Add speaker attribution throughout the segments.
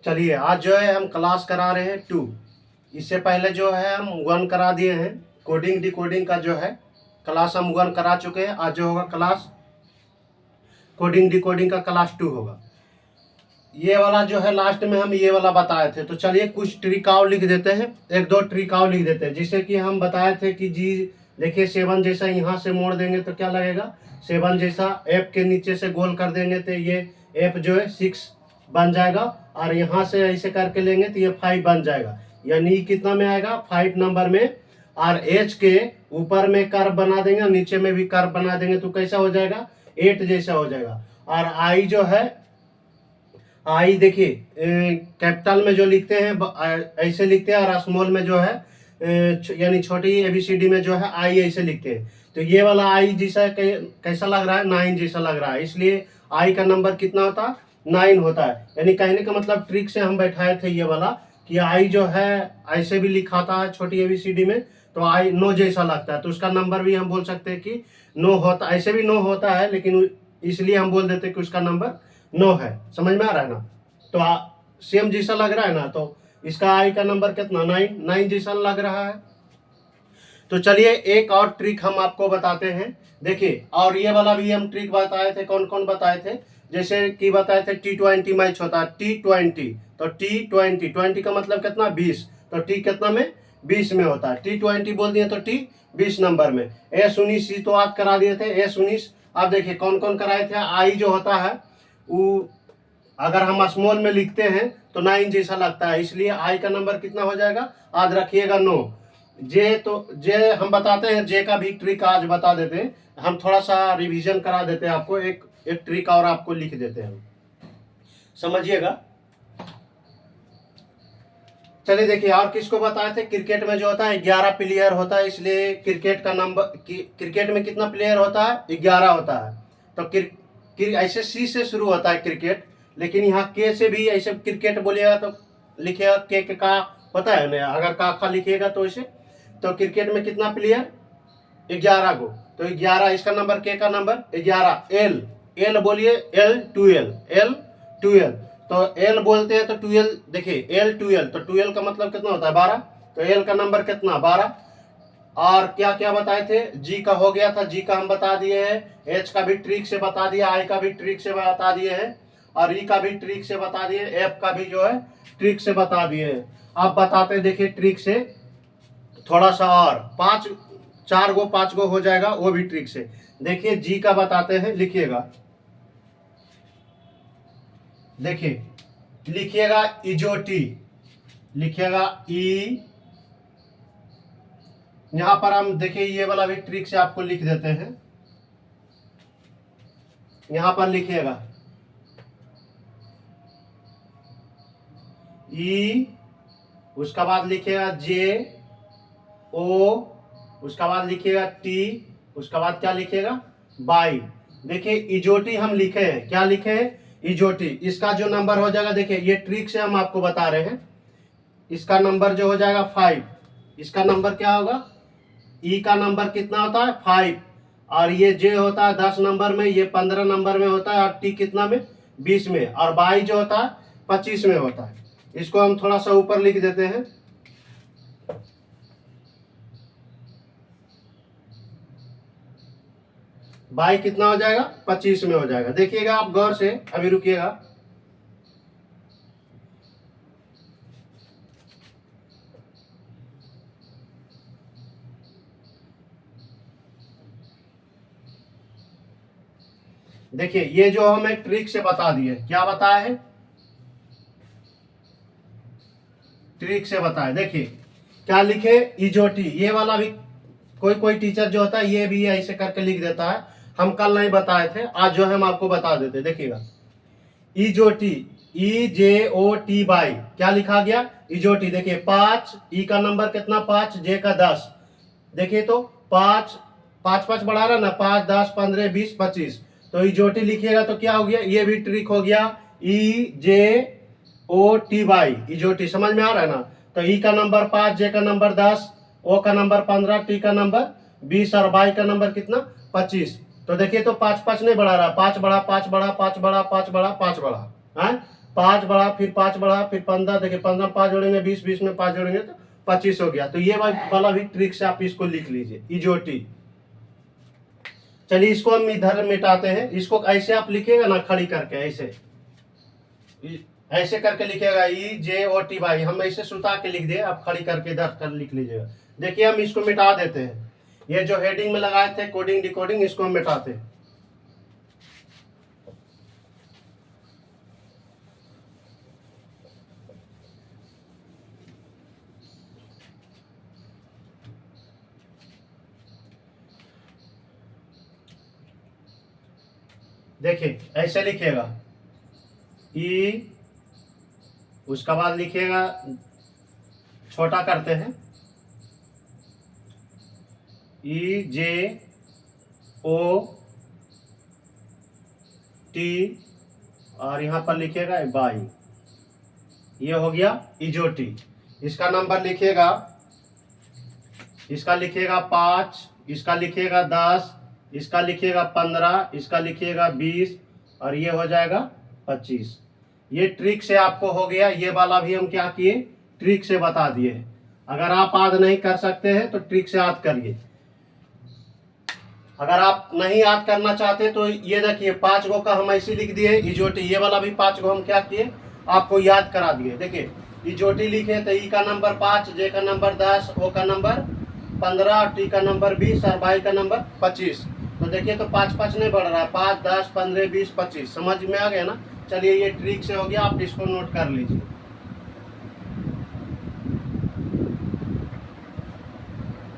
Speaker 1: चलिए आज जो है हम क्लास करा रहे हैं 2। इससे पहले जो है हम 1 करा दिए हैं। कोडिंग डिकोडिंग का जो है क्लास हम 1 करा चुके हैं। आज जो होगा क्लास कोडिंग डिकोडिंग का क्लास 2 होगा। ये वाला जो है लास्ट में हम ये वाला बताए थे, तो चलिए कुछ ट्रिक और लिख देते हैं, 1-2 ट्रिक और लिख देते हैं। जिससे कि हम बताए थे कि जी देखिए 7 जैसा यहाँ से मोड़ देंगे तो क्या लगेगा 7 जैसा, एफ के नीचे से गोल कर देंगे तो ये एफ जो है 6 बन जाएगा, और यहाँ से ऐसे करके लेंगे तो ये 5 बन जाएगा। यानी कितना में आएगा 5 नंबर में। और एच के ऊपर में कर्व बना देंगे और नीचे में भी कर्व बना देंगे तो कैसा हो जाएगा 8 जैसा हो जाएगा। और आई जो है आई देखिए कैपिटल में जो लिखते हैं ऐसे लिखते हैं, और स्मॉल में जो है यानी छोटी एबीसीडी में जो है आई ऐसे लिखते हैं। तो ये वाला आई जैसा कैसा लग रहा है 9 जैसा लग रहा है, इसलिए आई का नंबर कितना होता है 9 होता है। यानी कहने का मतलब ट्रिक से हम बैठाए थे ये वाला कि आई जो है ऐसे भी लिखाता है छोटी एबीसीडी में तो आई 9 जैसा लगता है, तो उसका नंबर भी हम बोल सकते हैं कि 9 होता, ऐसे भी 9 होता है, लेकिन इसलिए हम बोल देते हैं कि उसका नंबर 9 है। समझ में आ रहा है ना? तो सेम जैसा लग रहा है ना, तो इसका आई का नंबर कितना 9 जैसा लग रहा है। तो चलिए एक और ट्रिक हम आपको बताते हैं। देखिए और ये वाला भी हम ट्रिक बताए थे, कौन कौन बताए थे, जैसे कि बताए थे T20 मैच होता है T20, तो T20 20 का मतलब कितना 20, तो T कितना में 20 में होता है। T20 बोल दिए तो T 20 नंबर में। S19 तो आज करा दिए थे S19। अब देखिए कौन कौन कराए थे। आई जो होता है वो अगर हम स्मॉल में लिखते हैं तो 9 जैसा लगता है, इसलिए आई का नंबर कितना हो जाएगा आज रखिएगा 9। जे तो जे हम बताते हैं, जे का भी ट्रिक आज बता देते हैं, हम थोड़ा सा रिवीजन करा देते हैं आपको। एक ट्रिक और आपको लिख देते हैं, समझिएगा। चलिए देखिए और किसको बताए थे, क्रिकेट में जो होता है 11 प्लेयर होता है, इसलिए क्रिकेट का नंबर क्रिकेट में कितना प्लेयर होता है 11 होता है। तो ऐसे सी से शुरू होता है क्रिकेट, लेकिन यहाँ के से भी ऐसे क्रिकेट बोलिएगा तो लिखिएगा के का होता है ना, अगर का लिखिएगा तो ऐसे। तो क्रिकेट में कितना प्लेयर 11 को, तो 11 इसका नंबर के का नंबर 11। एल बोलिए L12 तो एल बोलते हैं तो 12 देखिए L12 तो 12 का मतलब कितना होता है 12, तो एल का नंबर कितना 12। और क्या क्या बताए थे, जी का हो गया था, जी का हम बता दिए हैं, एच का भी ट्रिक से बता दिया, आई का भी ट्रिक से बता दिए हैं, और ई का भी ट्रिक से बता दिए, एफ का भी जो है ट्रिक से बता दिए हैं। अब बताते देखिए ट्रिक से थोड़ा सा और 5 गो हो जाएगा वो भी ट्रिक से। देखिए जी का बताते हैं, लिखिएगा, देखिए लिखिएगा इजोटी, लिखिएगा ई, यहां पर हम देखिए ये वाला भी ट्रिक से आपको लिख देते हैं। यहां पर लिखिएगा ई, उसका बाद लिखिएगा जे ओ, उसका बाद लिखिएगा टी, उसका बाद क्या लिखिएगा बाई। देखिए इजोटी हम लिखे हैं, क्या लिखे हैं इजोटी। इसका जो नंबर हो जाएगा देखिए ये ट्रिक से हम आपको बता रहे हैं, इसका नंबर जो हो जाएगा 5। इसका नंबर क्या होगा, ई का नंबर कितना होता है 5, और ये जे होता है 10 नंबर में, ये 15 नंबर में होता है, और टी कितना में 20 में, और बाई जो होता है 25 में होता है। इसको हम थोड़ा सा ऊपर लिख देते हैं। बाई कितना हो जाएगा 25 में हो जाएगा। देखिएगा आप गौर से, अभी रुकिएगा। देखिए ये जो हमें ट्रिक से बता दिए, क्या बताया है ट्रिक से बताए। देखिए क्या लिखे इजोटी, ये वाला भी कोई कोई टीचर जो होता है ये भी ऐसे करके लिख देता है, हम कल नहीं बताए थे, आज जो है हम आपको बता देते। देखिएगा इजोटी, EJOT बाई क्या लिखा गया इजोटी। देखिए 5, ई का नंबर कितना 5, जे का 10। देखिए तो 5 5 5 बढ़ा रहा ना, 5 10 15 20 25, तो इजोटी लिखिएगा तो क्या हो गया, ये भी ट्रिक हो गया EJOT बाई इजोटी। समझ में आ रहा है ना? तो ई का नंबर 5, जे का नंबर 10, ओ का नंबर 15, टी का नंबर 20, और बाई का नंबर कितना 25। तो देखिए तो 5 5 नहीं बढ़ा रहा, 5 बढ़ा 5 बढ़ा 5 बढ़ा 5 बढ़ा 5 बढ़ा है 5 बढ़ा, फिर 5 बढ़ा, फिर 15, देखिए 15 5 जोड़ेंगे 20, 20 में 5 जोड़ेंगे तो 25 हो गया। तो ये वाला भी ट्रिक से आप इसको लिख लीजिए, इजोटी। चलिए इसको हम इधर मिटाते हैं। इसको ऐसे आप लिखिएगा ना, खड़ी करके ऐसे ऐसे करके लिखिएगा, EJOTY। हम ऐसे सुता के लिख दिए, आप खड़ी करके इधर कर लिख लीजिएगा। देखिए हम इसको मिटा देते हैं। ये जो हेडिंग में लगाए थे कोडिंग डिकोडिंग, इसको हम मिटाते हैं। देखिए ऐसे लिखिएगा, ई, उसका बाद लिखिएगा, छोटा करते हैं, EJOT, और यहाँ पर लिखिएगा बाई। ये हो गया इजोटी। इसका नंबर लिखिएगा, इसका लिखिएगा 5, इसका लिखिएगा 10, इसका लिखिएगा 15, इसका लिखिएगा 20, और ये हो जाएगा 25। ये ट्रिक से आपको हो गया। ये वाला भी हम क्या किए, ट्रिक से बता दिए। अगर आप याद नहीं कर सकते हैं तो ट्रिक से याद करिए। अगर आप नहीं याद करना चाहते तो ये देखिए 5 गो का हम ऐसे लिख दिए इजोटी। ये वाला भी 5 गो हम क्या किए, आपको याद करा दिए। देखिए इजोटी लिखे तो ई का नंबर 5, जे का नंबर 10, ओ का नंबर 15, टी का नंबर 20 और बाई का नंबर 25। तो देखिए तो 5 5 नहीं बढ़ रहा, 5 10 15 20 25। समझ में आ गया ना। चलिए ये ट्रिक से हो गया, आप इसको नोट कर लीजिए।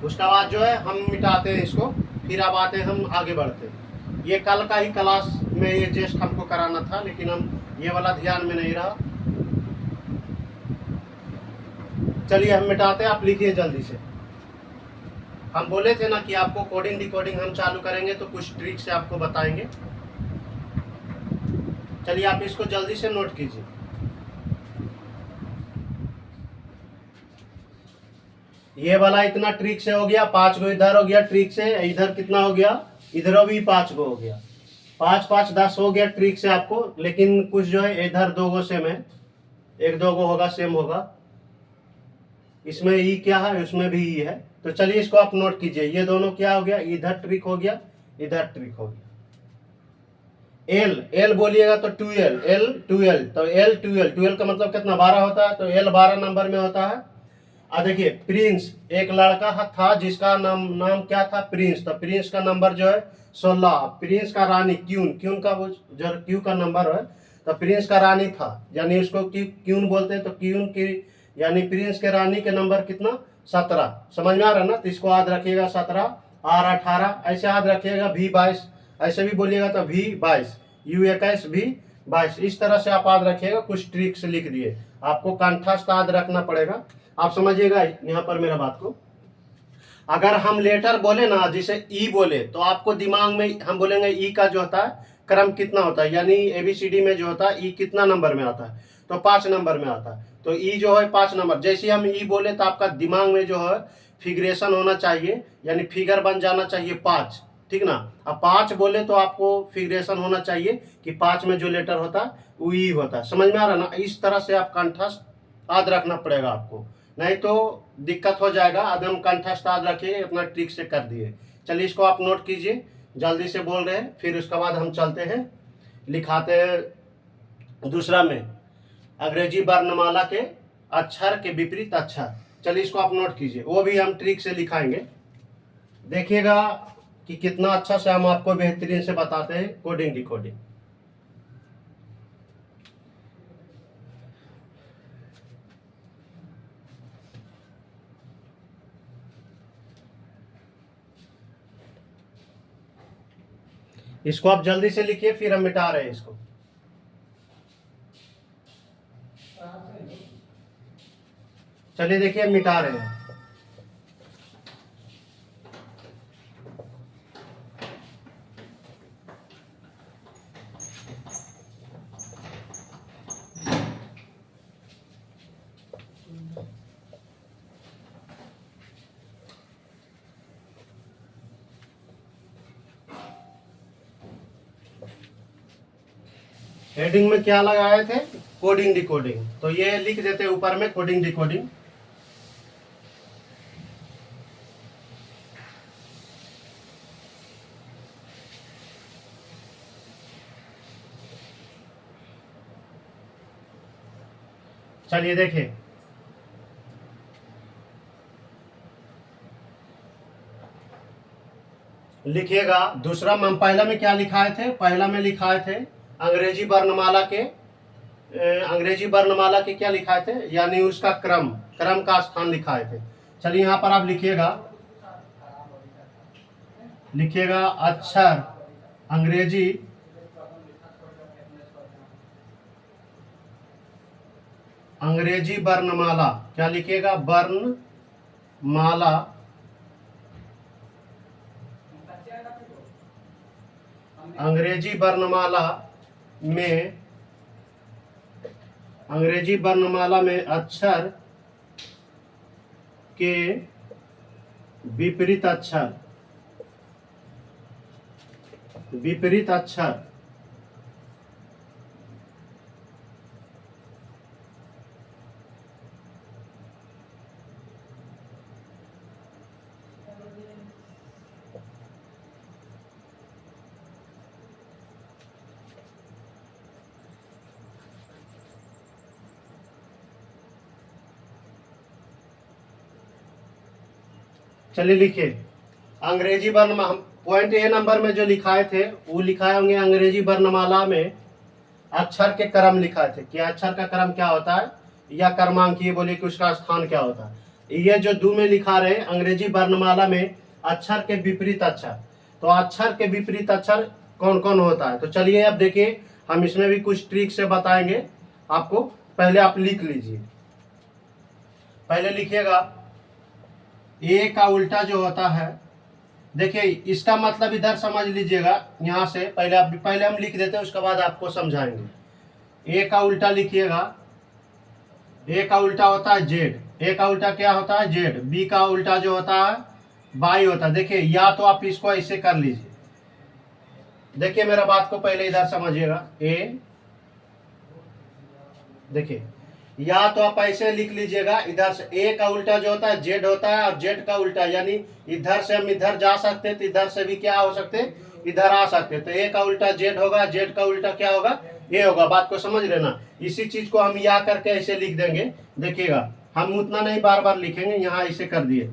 Speaker 1: उसका बाद जो है हम मिटाते हैं इसको, फिर अब आते हैं हम आगे बढ़ते हैं। ये कल का ही क्लास में ये टेस्ट हमको कराना था, लेकिन हम ये वाला ध्यान में नहीं रहा। चलिए हम मिटाते हैं, आप लिखिए जल्दी से। हम बोले थे ना कि आपको कोडिंग डिकोडिंग हम चालू करेंगे तो कुछ ट्रिक से आपको बताएंगे। चलिए आप इसको जल्दी से नोट कीजिए। ये वाला इतना ट्रिक से हो गया, 5 गो इधर हो गया ट्रिक से, इधर कितना हो गया, इधर भी 5 गो हो गया, 5 5 10 हो गया ट्रिक से आपको। लेकिन कुछ जो है इधर 2 गो सेम है, 1 2 गो होगा सेम होगा। इसमें ई क्या है, उसमें भी ई है। तो चलिए इसको आप नोट कीजिए। ये दोनों क्या हो गया, इधर ट्रिक हो गया, इधर ट्रिक हो गया। एल, एल बोलिएगा तो 2L, एल 2L, तो एल 2L, 2L का मतलब कितना, 12 होता है। तो एल 12 नंबर में होता है। देखिए प्रिंस, एक लड़का था जिसका नाम क्या था, प्रिंस। तो प्रिंस का नंबर जो है 16। प्रिंस का रानी क्यून, क्यून का वो जो क्यू का नंबर है, तो प्रिंस का रानी था, यानी उसको क्यून बोलते हैं। तो क्यून की यानी प्रिंस के रानी के नंबर कितना, 17। समझ में आ रहा है ना। तो इसको याद रखिएगा 17, R 18 ऐसे याद रखिएगा, V 22 ऐसे भी बोलिएगा तो V 22, U 21 V 22। इस तरह से आप याद रखिएगा। कुछ ट्रिक्स लिख दिए, आपको कंठस्थ याद रखना पड़ेगा। आप समझिएगा यहाँ पर मेरा बात को। अगर हम लेटर बोले ना, जैसे ई बोले, तो आपको दिमाग में हम बोलेंगे ई का जो होता है क्रम कितना होता है, यानी ABCD में जो होता है ई कितना नंबर में आता है, तो 5 नंबर में आता है। तो ई जो है 5 नंबर। जैसे हम ई बोले तो आपका दिमाग में जो है फिगरेशन होना चाहिए, यानी फिगर बन जाना चाहिए 5, ठीक ना। अब 5 बोले तो आपको फिगरेशन होना चाहिए कि 5 में जो लेटर होता है वो ई होता है। समझ में आ रहा ना। इस तरह से आप कंठस्थ याद रखना पड़ेगा आपको, नहीं तो दिक्कत हो जाएगा। आदम कंठस्थ याद रखिए, अपना ट्रिक से कर दिए। चलिए इसको आप नोट कीजिए, जल्दी से बोल रहे हैं। फिर उसके बाद हम चलते हैं, लिखाते हैं दूसरा में अंग्रेजी वर्णमाला के अक्षर के विपरीत अक्षर। चलिए इसको आप नोट कीजिए, वो भी हम ट्रिक से लिखाएंगे। देखिएगा कि कितना अच्छा से हम आपको बेहतरीन से बताते हैं कोडिंग डिकोडिंग। इसको आप जल्दी से लिखिए, फिर हम मिटा रहे हैं इसको। चलिए देखिए हम मिटा रहे हैं। हेडिंग में क्या लगाए थे, कोडिंग डिकोडिंग। तो ये लिख देते हैं ऊपर में कोडिंग डिकोडिंग। चलिए देखिए, लिखिएगा दूसरा। हम पहला में क्या लिखाए थे? पहला में लिखाए थे अंग्रेजी वर्णमाला के क्या लिखाए थे, यानी उसका क्रम का स्थान लिखाए थे। चलिए यहाँ पर आप लिखिएगा अक्षर अंग्रेजी वर्णमाला। क्या लिखिएगा? वर्णमाला। अंग्रेजी वर्णमाला में अक्षर के विपरीत अक्षर चलिए लिखिए अंग्रेजी वर्णमाला। पॉइंट ए नंबर में जो लिखाए थे वो लिखाए होंगे अंग्रेजी वर्णमाला में अक्षर के क्रम लिखाए थे कि अक्षर का क्रम क्या होता है, या क्रमांक ये बोले कि उसका स्थान क्या होता है। ये जो दो में लिखा रहे अंग्रेजी वर्णमाला में अक्षर के विपरीत अक्षर, तो अक्षर के विपरीत अक्षर कौन कौन होता है? तो चलिए अब देखिए, हम इसमें भी कुछ ट्रिक से बताएंगे आपको। पहले आप लिख लीजिए, पहले लिखिएगा ए का उल्टा जो होता है, देखिए इसका मतलब इधर समझ लीजिएगा। यहाँ से पहले हम लिख देते हैं, उसके बाद आपको समझाएंगे। ए का उल्टा लिखिएगा, ए का उल्टा होता है जेड। ए का उल्टा क्या होता है? जेड। बी का उल्टा जो होता है वाई होता है। देखिए या तो आप इसको ऐसे कर लीजिए, देखिए मेरा बात को पहले इधर समझिएगा। ए देखिए, या तो आप ऐसे लिख लीजिएगा, इधर से ए का उल्टा जो होता है जेड होता है, और जेड का उल्टा यानी इधर से हम इधर जा सकते हैं, तो इधर से भी क्या हो सकते हैं? इधर आ सकते हैं। तो ए का उल्टा जेड होगा, जेड का उल्टा क्या होगा? ए होगा। बात को समझ लेना। इसी चीज को हम या करके ऐसे लिख देंगे। देखिएगा हम उतना नहीं बार बार लिखेंगे, यहाँ ऐसे कर दिए।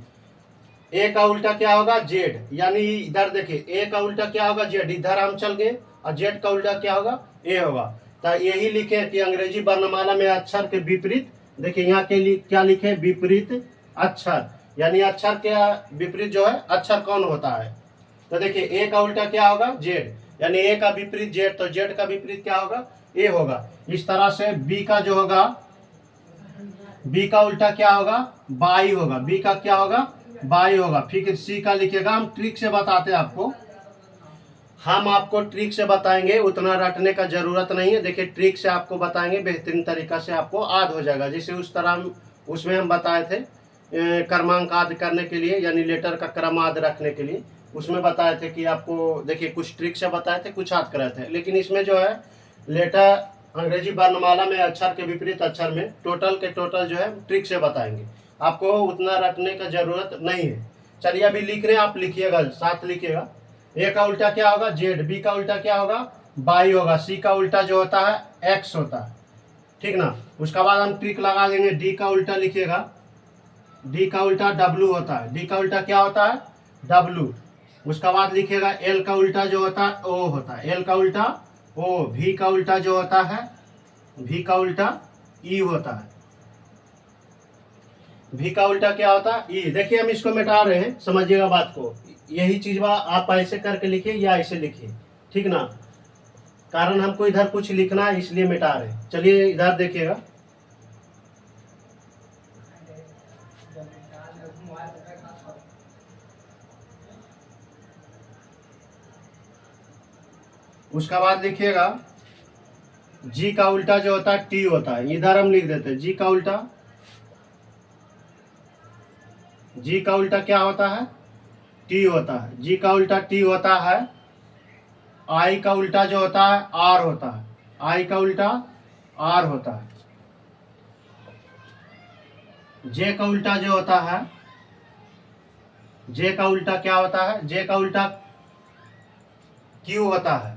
Speaker 1: ए का उल्टा क्या होगा? जेड, यानी इधर देखिए ए का उल्टा क्या होगा? जेड। इधर हम चल गए, और जेड का उल्टा क्या होगा? ए होगा। तो यही लिखे कि अंग्रेजी वर्णमाला में अक्षर के विपरीत, देखिए यहाँ के लिए क्या लिखे? विपरीत अक्षर, यानी अक्षर के विपरीत जो है अक्षर कौन होता है? तो देखिए ए का उल्टा क्या होगा? जेड, यानी ए का विपरीत जेड, तो जेड का विपरीत क्या होगा? ए होगा। इस तरह से बी का जो होगा, बी का उल्टा क्या होगा? बाई होगा। बी का क्या होगा? बाई होगा। फिर सी का लिखिएगा। हम ट्रिक से बताते हैं आपको, हम आपको ट्रिक से बताएंगे, उतना रटने का जरूरत नहीं है। देखिए ट्रिक से आपको बताएंगे, बेहतरीन तरीका से आपको याद हो जाएगा। जैसे उस तरह उसमें हम बताए थे क्रमांक याद करने के लिए, यानी लेटर का क्रम याद रखने के लिए, उसमें बताए थे कि आपको देखिए कुछ ट्रिक से बताए थे, कुछ याद कराए थे। लेकिन इसमें जो है लेटर अंग्रेजी वर्णमाला में अक्षर के विपरीत अक्षर में टोटल के टोटल जो है ट्रिक से बताएंगे, आपको उतना रटने का जरूरत नहीं है। चलिए अभी लिख रहे हैं, आप लिखिएगा, साथ लिखिएगा। ए का उल्टा क्या होगा? जेड। बी का उल्टा क्या होगा? बाई होगा। सी का उल्टा जो होता है एक्स होता है, ठीक ना। उसका बाद हम ट्रिक लगा देंगे। डी का उल्टा लिखिएगा, डी का उल्टा डब्लू होता है। डी का उल्टा क्या होता है? डब्लू। उसका बाद लिखिएगा एल का उल्टा जो होता है ओ होता है। एल का उल्टा ओ। भी का उल्टा जो होता है, भी का उल्टा ई होता है। भी का उल्टा क्या होता है? ई। देखिए हम इसको मिटा रहे हैं, समझिएगा बात को। यही चीज आप ऐसे करके लिखिए या ऐसे लिखिए, ठीक ना। कारण हमको इधर कुछ लिखना है इसलिए मिटा रहे हैं। चलिए इधर देखिएगा, उसका बाद लिखिएगा जी का उल्टा जो होता है टी होता है। इधर हम लिख देते हैं जी का उल्टा, जी का उल्टा क्या होता है? टी होता है। जी का उल्टा टी होता है। आई का उल्टा जो होता है आर होता है। आई का उल्टा आर होता है। जे का उल्टा जो होता है, जे का उल्टा क्या होता है, जे का उल्टा क्यू होता है।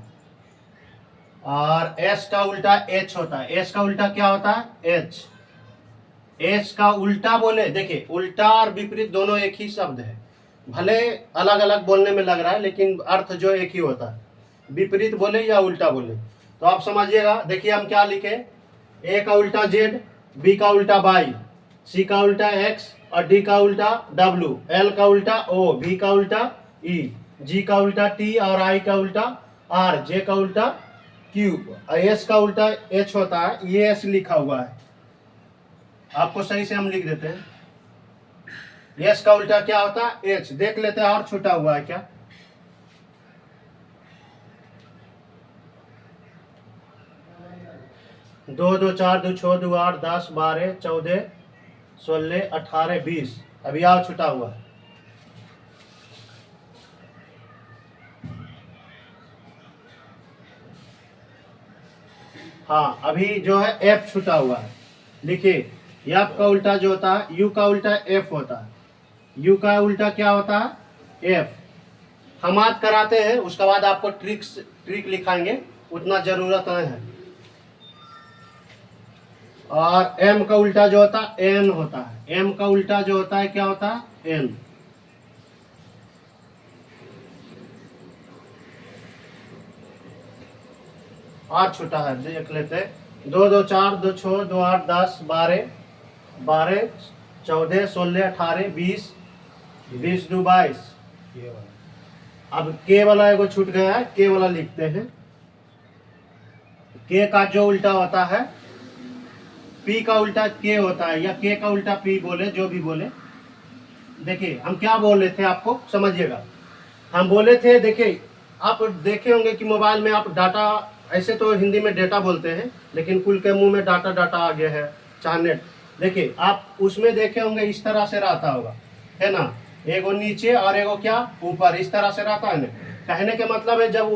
Speaker 1: और एस का उल्टा एच होता है। एस का उल्टा क्या होता है, एच। एस का उल्टा बोले, देखिए उल्टा और विपरीत दोनों एक ही शब्द है, भले अलग अलग बोलने में लग रहा है लेकिन अर्थ जो एक ही होता है, विपरीत बोले या उल्टा बोले। तो आप समझिएगा, देखिए हम क्या लिखे, ए का उल्टा जेड, बी का उल्टा वाई, सी का उल्टा एक्स और डी का उल्टा डब्ल्यू, एल का उल्टा ओ, बी का उल्टा ई, जी का उल्टा टी और आई का उल्टा आर, जे का उल्टा क्यू, एस का उल्टा एच होता है। ये एस लिखा हुआ है, आपको सही से हम लिख देते हैं। एस का उल्टा क्या होता है, एच। देख लेते हैं और छूटा हुआ है क्या। दो दो चार दो छः दो 8 10 12 14 16 18 20, अभी और छूटा हुआ है। हाँ, अभी जो है एफ छूटा हुआ है। लिखिए, एफ का उल्टा जो होता है, यू का उल्टा एफ होता है। यू का उल्टा क्या होता है, एफ। हम आज कराते हैं, उसके बाद आपको ट्रिक लिखाएंगे, उतना जरूरत नहीं है। और एम का उल्टा जो होता है एन होता है। एम का उल्टा जो होता है क्या होता है, एन। और छोटा है, देख लेते हैं। 2 2 4 2 6 2 8 10 12 12 14 16 18 20 20 2 22। अब के वाला एगो छूट गया है, के वाला लिखते हैं। के का जो उल्टा होता है, पी का उल्टा के होता है, या के का उल्टा पी बोले, जो भी बोले। देखिए हम क्या बोल रहे थे, आपको समझिएगा। हम बोले थे, देखिए आप देखे होंगे कि मोबाइल में आप डाटा, ऐसे तो हिंदी में डेटा बोलते हैं लेकिन कुल के मुंह में डाटा डाटा आ गया है, चाहे नेट। देखिए आप उसमें देखे होंगे इस तरह से रहता होगा, है ना, एगो नीचे और एगो क्या ऊपर, इस तरह से रहता है ना। कहने के मतलब है, जब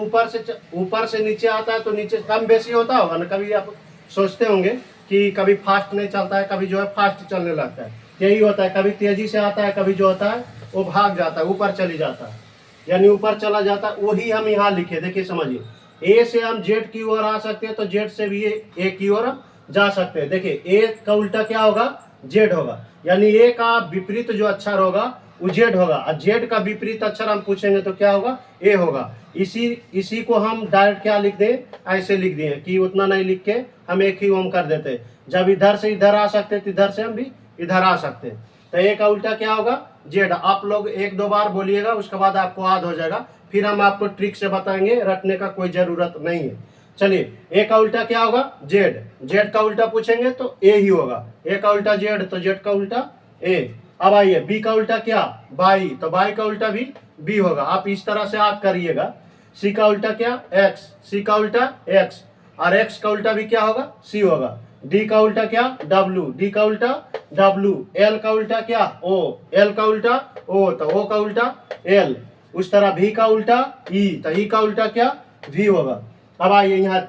Speaker 1: ऊपर से नीचे आता है तो नीचे कम बेसी होता होगा ना। कभी आप सोचते होंगे कि कभी फास्ट नहीं चलता है, कभी जो है फास्ट चलने लगता है, यही होता है। कभी तेजी से आता है, कभी जो होता है वो भाग जाता है, ऊपर चली जाता है, यानी ऊपर चला जाता है। वही हम यहाँ लिखे, देखिए समझिए। ए से हम जेड की ओर आ सकते हैं, तो जेड से भी ए की ओर जा सकते हैं। देखिए ए का उल्टा क्या होगा, जेड होगा, यानी ए का विपरीत जो अक्षर होगा वो जेड होगा, और जेड का विपरीत अक्षर हम पूछेंगे तो क्या होगा, ए होगा। इसी को हम डायरेक्ट क्या लिख दें, ऐसे लिख दिए कि उतना नहीं लिख के हम एक ही ओम कर देते। जब इधर से इधर आ सकते तो इधर से हम भी इधर आ सकते। तो ए का उल्टा क्या होगा, जेड। आप लोग 1-2 बार बोलिएगा, उसके बाद आपको याद हो जाएगा, फिर हम आपको ट्रिक से बताएंगे, रटने का कोई जरूरत नहीं है। चलिए, ए का उल्टा क्या होगा, जेड। जेड का उल्टा पूछेंगे तो ए ही होगा। ए का उल्टा जेड, तो जेड का उल्टा ए। अब आइए, बी का उल्टा क्या, बाई, तो बाई का उल्टा भी बी होगा। आप इस तरह से याद करिएगा। सी का उल्टा क्या, एक्स, सी का उल्टा एक्स, और एक्स का उल्टा भी क्या होगा, सी होगा। डी का उल्टा क्या, डब्लू, डी का उल्टा डब्लू। एल का उल्टा क्या, ओ, एल का उल्टा ओ, तो ओ का उल्टा एल। उस तरह भी का उल्टा ई, तो ई का उल्टा क्या, वी होगा। अब आइए यहाँ,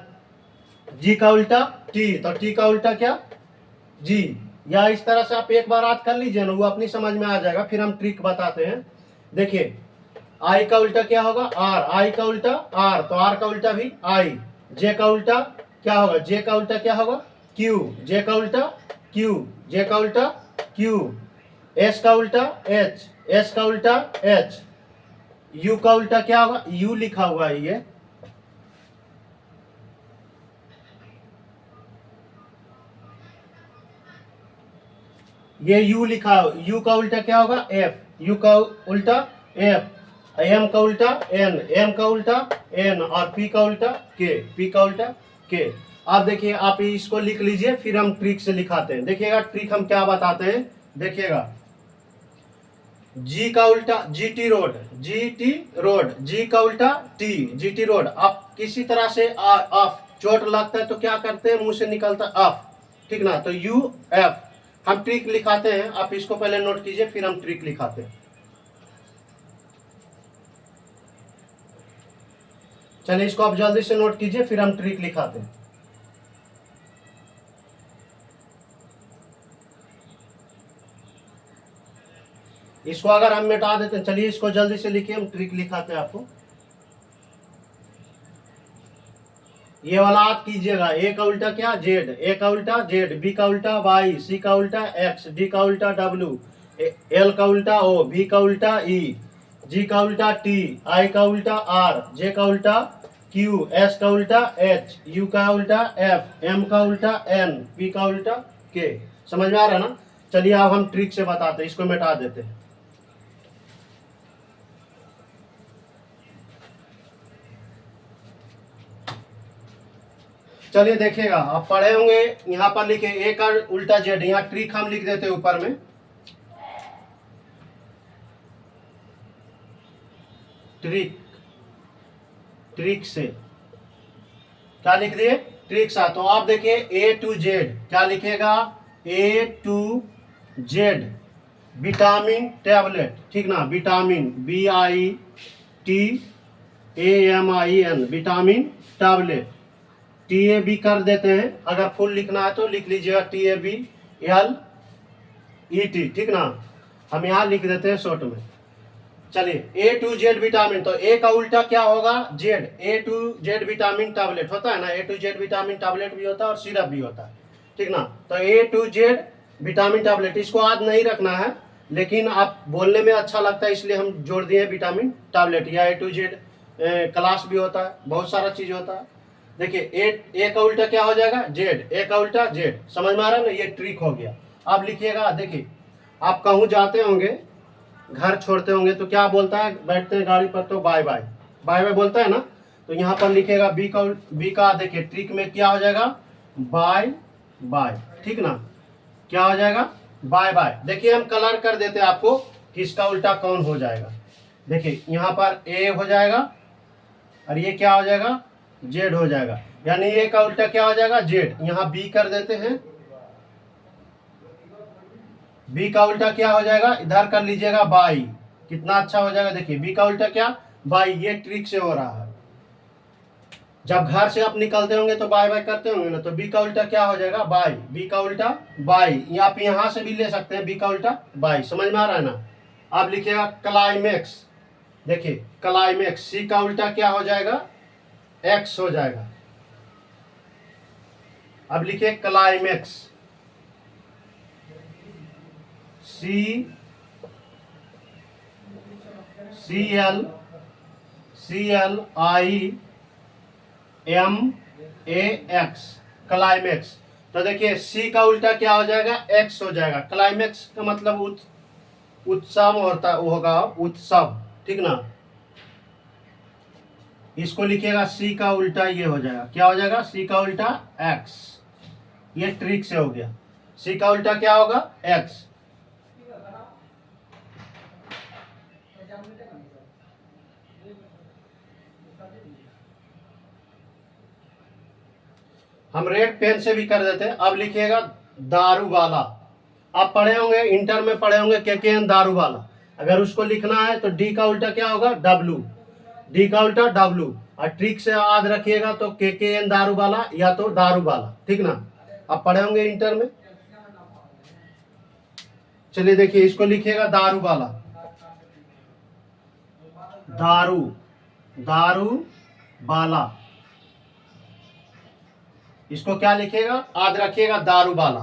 Speaker 1: जी का उल्टा टी, तो टी का उल्टा क्या, जी। या इस तरह से आप एक बार याद कर लीजिए ना, वो अपनी समझ में आ जाएगा। फिर हम ट्रिक बताते हैं। देखिए, आई का उल्टा क्या होगा, आर, आई का उल्टा आर, तो आर का उल्टा भी आई। जे का उल्टा क्या होगा, जे का उल्टा क्या होगा, क्यू, जे का उल्टा क्यू, जे का उल्टा क्यू। एस का उल्टा एच, एस का उल्टा एच। यू का उल्टा क्या होगा, यू लिखा हुआ है ये यू लिखा, यू का उल्टा क्या होगा, एफ, यू का उल्टा एफ। एम का उल्टा एन, एम का उल्टा एन, और पी का उल्टा के, पी का उल्टा के। अब देखिए, आप इसको लिख लीजिए, फिर हम ट्रिक से लिखाते हैं। देखिएगा ट्रिक हम क्या बताते हैं, देखिएगा। जी का उल्टा G T road, G T road, G का उल्टा टी, जी टी रोड। आप किसी तरह से ऑफ, चोट लगता है तो क्या करते हैं, मुंह से निकलता ऑफ, ठीक ना, तो यू एफ। हम ट्रिक लिखाते हैं, आप इसको पहले नोट कीजिए, फिर हम ट्रिक लिखाते हैं। चलिए, इसको आप जल्दी से नोट कीजिए, फिर हम ट्रिक लिखाते हैं। इसको अगर हम मिटा देते हैं, चलिए इसको जल्दी से लिखिए, हम ट्रिक लिखाते हैं आपको। ये वाला आप कीजिएगा, ए का उल्टा क्या जेड, ए का उल्टा जेड, बी का उल्टा वाई, सी का उल्टा एक्स, डी का उल्टा डब्ल्यू, एल का उल्टा ओ, बी का उल्टा ई, जी का उल्टा टी, आई का उल्टा आर, जे का उल्टा क्यू, एस का उल्टा एच, यू का उल्टा एफ, एम का उल्टा एन, पी का उल्टा के। समझ में आ रहा है ना? चलिए अब हम ट्रिक से बताते हैं, इसको मिटा देते हैं। चलिए देखिएगा, आप पढ़े होंगे, यहाँ पर लिखे ए का उल्टा जेड, यहाँ ट्रिक हम लिख देते हैं ऊपर में। ट्रिक से क्या लिख दिए? ट्रिक सा। तो आप देखिए ए टू जेड क्या लिखेगा? ए टू जेड विटामिन टैबलेट, ठीक ना? Vitamin VITAMIN vitamin tablet, TAB कर देते हैं। अगर फुल लिखना है तो लिख लीजिएगा TABLET, ठीक ना? हम यहाँ लिख देते हैं शॉर्ट में। चलिए ए टू जेड विटामिन, तो ए का उल्टा क्या होगा? Z. A to Z vitamin tablet होता है ना, A to Z vitamin tablet भी होता है और सिरप भी होता है, ठीक ना? तो ए टू जेड विटामिन टैबलेट, इसको आज नहीं रखना है, लेकिन आप बोलने में अच्छा लगता है इसलिए हम जोड़ दिए विटामिन टैबलेट। या ए टू जेड क्लास भी होता है, बहुत सारा चीज होता है। देखिए ए का उल्टा क्या हो जाएगा? जेड, ए का उल्टा जेड। समझ में आ रहा है ना? ये ट्रिक हो गया। अब लिखिएगा, देखिए आप कहूँ जाते होंगे, घर छोड़ते होंगे तो क्या बोलता है? बैठते हैं गाड़ी पर तो बाय बाय, बाय बाय बोलता है ना? तो यहाँ पर लिखेगा बी का देखिए ट्रिक में क्या हो जाएगा? बाय बाय, ठीक ना? क्या हो जाएगा? Bye bye. देखिए हम कलर कर देते हैं आपको कि इसका उल्टा कौन हो जाएगा। देखिए यहाँ पर ए हो जाएगा और ये क्या हो जाएगा? जेड हो जाएगा, यानी ए का उल्टा क्या हो जाएगा? जेड। यहाँ बी कर देते हैं, बी का उल्टा क्या हो जाएगा? इधर कर लीजिएगा बाई, कितना अच्छा हो जाएगा। देखिए बी का उल्टा क्या? बाई। ये ट्रिक से हो रहा है। जब घर से आप निकलते होंगे तो बाय बाय करते होंगे ना, तो बी का उल्टा क्या हो जाएगा? बाई। बी का उल्टा बाई, आप यहां से भी ले सकते हैं, बी का उल्टा बाई। समझ में आ रहा है ना? आप लिखिएगा क्लाइमेक्स। देखिए क्लाइमेक्स, सी का उल्टा क्या हो जाएगा? एक्स हो जाएगा। अब लिखिए क्लाइमेक्स, CLIMAX, क्लाइमेक्स। तो देखिए सी का उल्टा क्या हो जाएगा? एक्स हो जाएगा। क्लाइमेक्स का मतलब उत्सव होगा, उत्सव, ठीक ना? इसको लिखिएगा सी का उल्टा ये हो जाएगा, क्या हो जाएगा? सी का उल्टा एक्स। ये ट्रिक से हो गया। सी का उल्टा क्या होगा? एक्स। हम रेड पेन से भी कर देते हैं। अब लिखिएगा दारू वाला। आप पढ़े होंगे, इंटर में पढ़े होंगे KKN दारू वाला। अगर उसको लिखना है तो डी का उल्टा क्या होगा? डब्लू, डी का उल्टा डब्लू। और ट्रिक से याद रखिएगा तो KKN दारू वाला या तो दारू वाला, ठीक ना? आप पढ़े होंगे इंटर में। चलिए देखिए इसको लिखिएगा दारू वाला, दारू, दारू वाला। इसको क्या लिखिएगा? याद रखिएगा दारू वाला।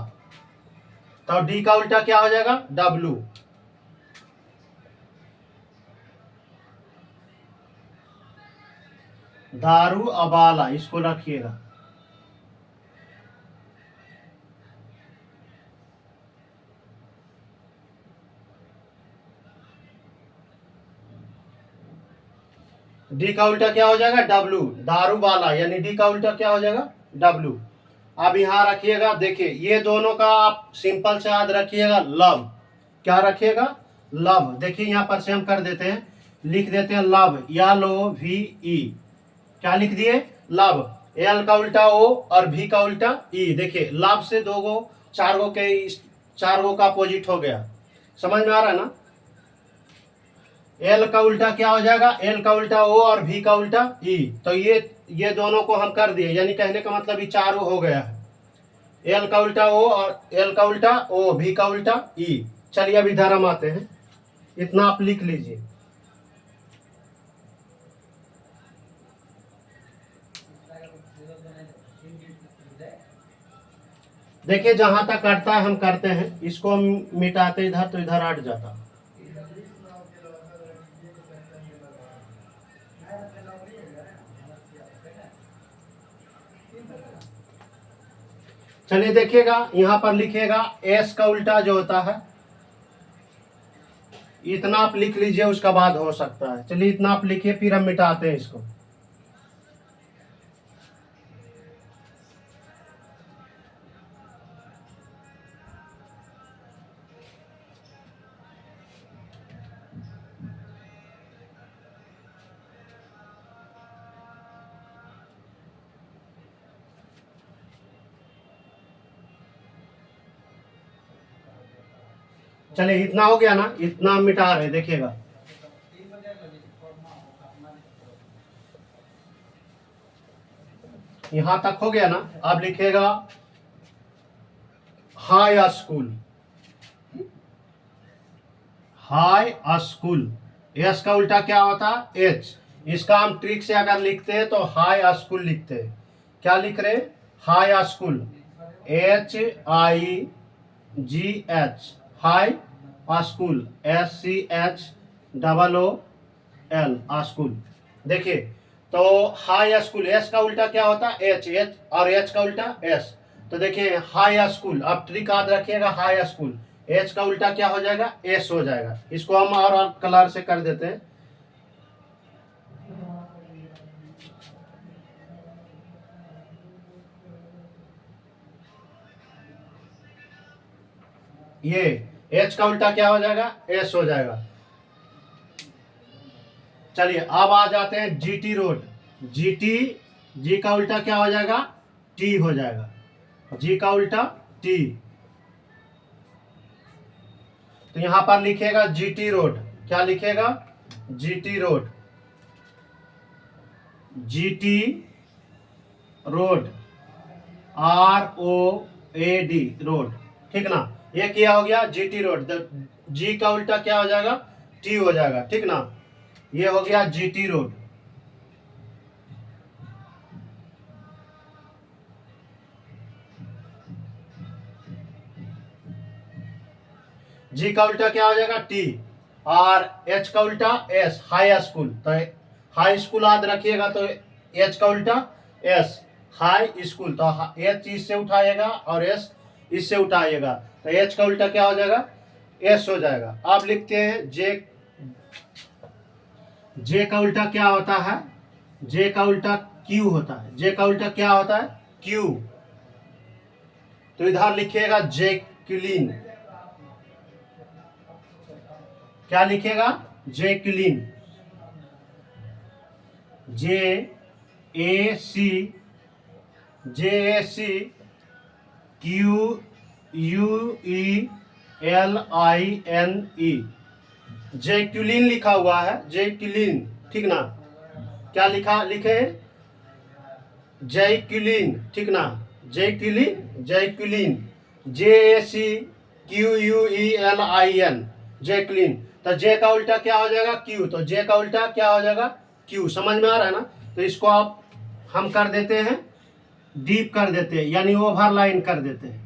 Speaker 1: तो डी का उल्टा क्या हो जाएगा? डब्लू। दारू अबाला, इसको रखिएगा। डी का उल्टा क्या हो जाएगा? डब्लू, दारू वाला, यानी डी का उल्टा क्या हो जाएगा? डब्लू। अब यहाँ रखिएगा, देखिए ये दोनों का आप सिंपल से याद रखिएगा, लव। क्या रखिएगा? लव। देखिए यहाँ पर से हम कर देते हैं, लिख देते हैं लव, LOVE। क्या लिख दिए? लव। एल का उल्टा ओ और भी का उल्टा ई। देखिए लव से दो गो, चार गो का अपोजिट हो गया। समझ में आ रहा है ना? एल का उल्टा क्या हो जाएगा? एल का उल्टा ओ और भी का उल्टा ई। तो ये दोनों को हम कर दिए, यानी कहने का मतलब ये चारों हो गया है। एल का उल्टा ओ और एल का उल्टा ओ, भी का उल्टा ई। चलिए अब इधर हम आते हैं। इतना आप लिख लीजिए। देखिए जहां तक कटता है हम करते हैं, इसको हम मिटाते इधर तो इधर हट जाता। चलिए देखिएगा, यहां पर लिखिएगा एस का उल्टा जो होता है, इतना आप लिख लीजिए, उसका बाद हो सकता है। चलिए इतना आप लिखिए, फिर हम मिटाते हैं इसको। चलिए इतना हो गया ना, इतना हम मिटा रहे, देखिएगा। यहां तक हो गया ना, अब लिखिएगा high school. High school, S का उल्टा क्या होता है? एच। इसका हम ट्रिक से अगर लिखते हैं तो हाई स्कूल लिखते हैं। क्या लिख रहे हैं? High school, HIGH, high school, SCHOOL, school. देखिए तो हाई स्कूल, एस का उल्टा क्या होता है? एच। एच और एच का उल्टा एस। तो देखिए हाई स्कूल, अब ट्रिक याद रखिएगा, हाई स्कूल, एच का उल्टा क्या हो जाएगा? एस हो जाएगा। इसको हम और कलर से कर देते हैं। ये एच का उल्टा क्या हो जाएगा? एस हो जाएगा। चलिए अब आ जाते हैं जीटी रोड। जीटी, जी का उल्टा क्या हो जाएगा? टी हो जाएगा। जी का उल्टा टी। तो यहां पर लिखेगा जीटी रोड। क्या लिखेगा? GT road, GT road, ROAD, road. ठीक ना? ये क्या हो गया? GT road. जी का उल्टा क्या हो जाएगा? टी हो जाएगा। ठीक ना? ये हो गया जीटी रोड। जी का उल्टा क्या हो जाएगा? टी। और एच का उल्टा एस, हाई स्कूल। तो हाई स्कूल याद रखिएगा, तो एच का उल्टा एस, हाई स्कूल। तो एच इससे उठाएगा और एस इससे उठाइएगा, तो एच का उल्टा क्या हो जाएगा? एस हो जाएगा। अब लिखते हैं जे। जे का उल्टा क्या होता है? जे का उल्टा क्यू होता है। जे का उल्टा क्या होता है? क्यू। तो इधर लिखिएगा जैकलिन। क्या लिखेगा? जैकलिन, JAC, QUELINE, जैक्यूलिन लिखा हुआ है, जैक्यूलिन। ठीक ना? क्या लिखे? जैक्यूलिन। ठीक ना? जैक्यूलिन, जैक्यूलिन, JACQUELIN, जैक्यूलिन। तो जे का उल्टा क्या हो जाएगा? क्यू। तो जे का उल्टा क्या हो जाएगा? क्यू। समझ में आ रहा है ना? तो इसको आप हम कर देते हैं, डीप कर देते हैं, यानी ओवरलाइन कर देते हैं।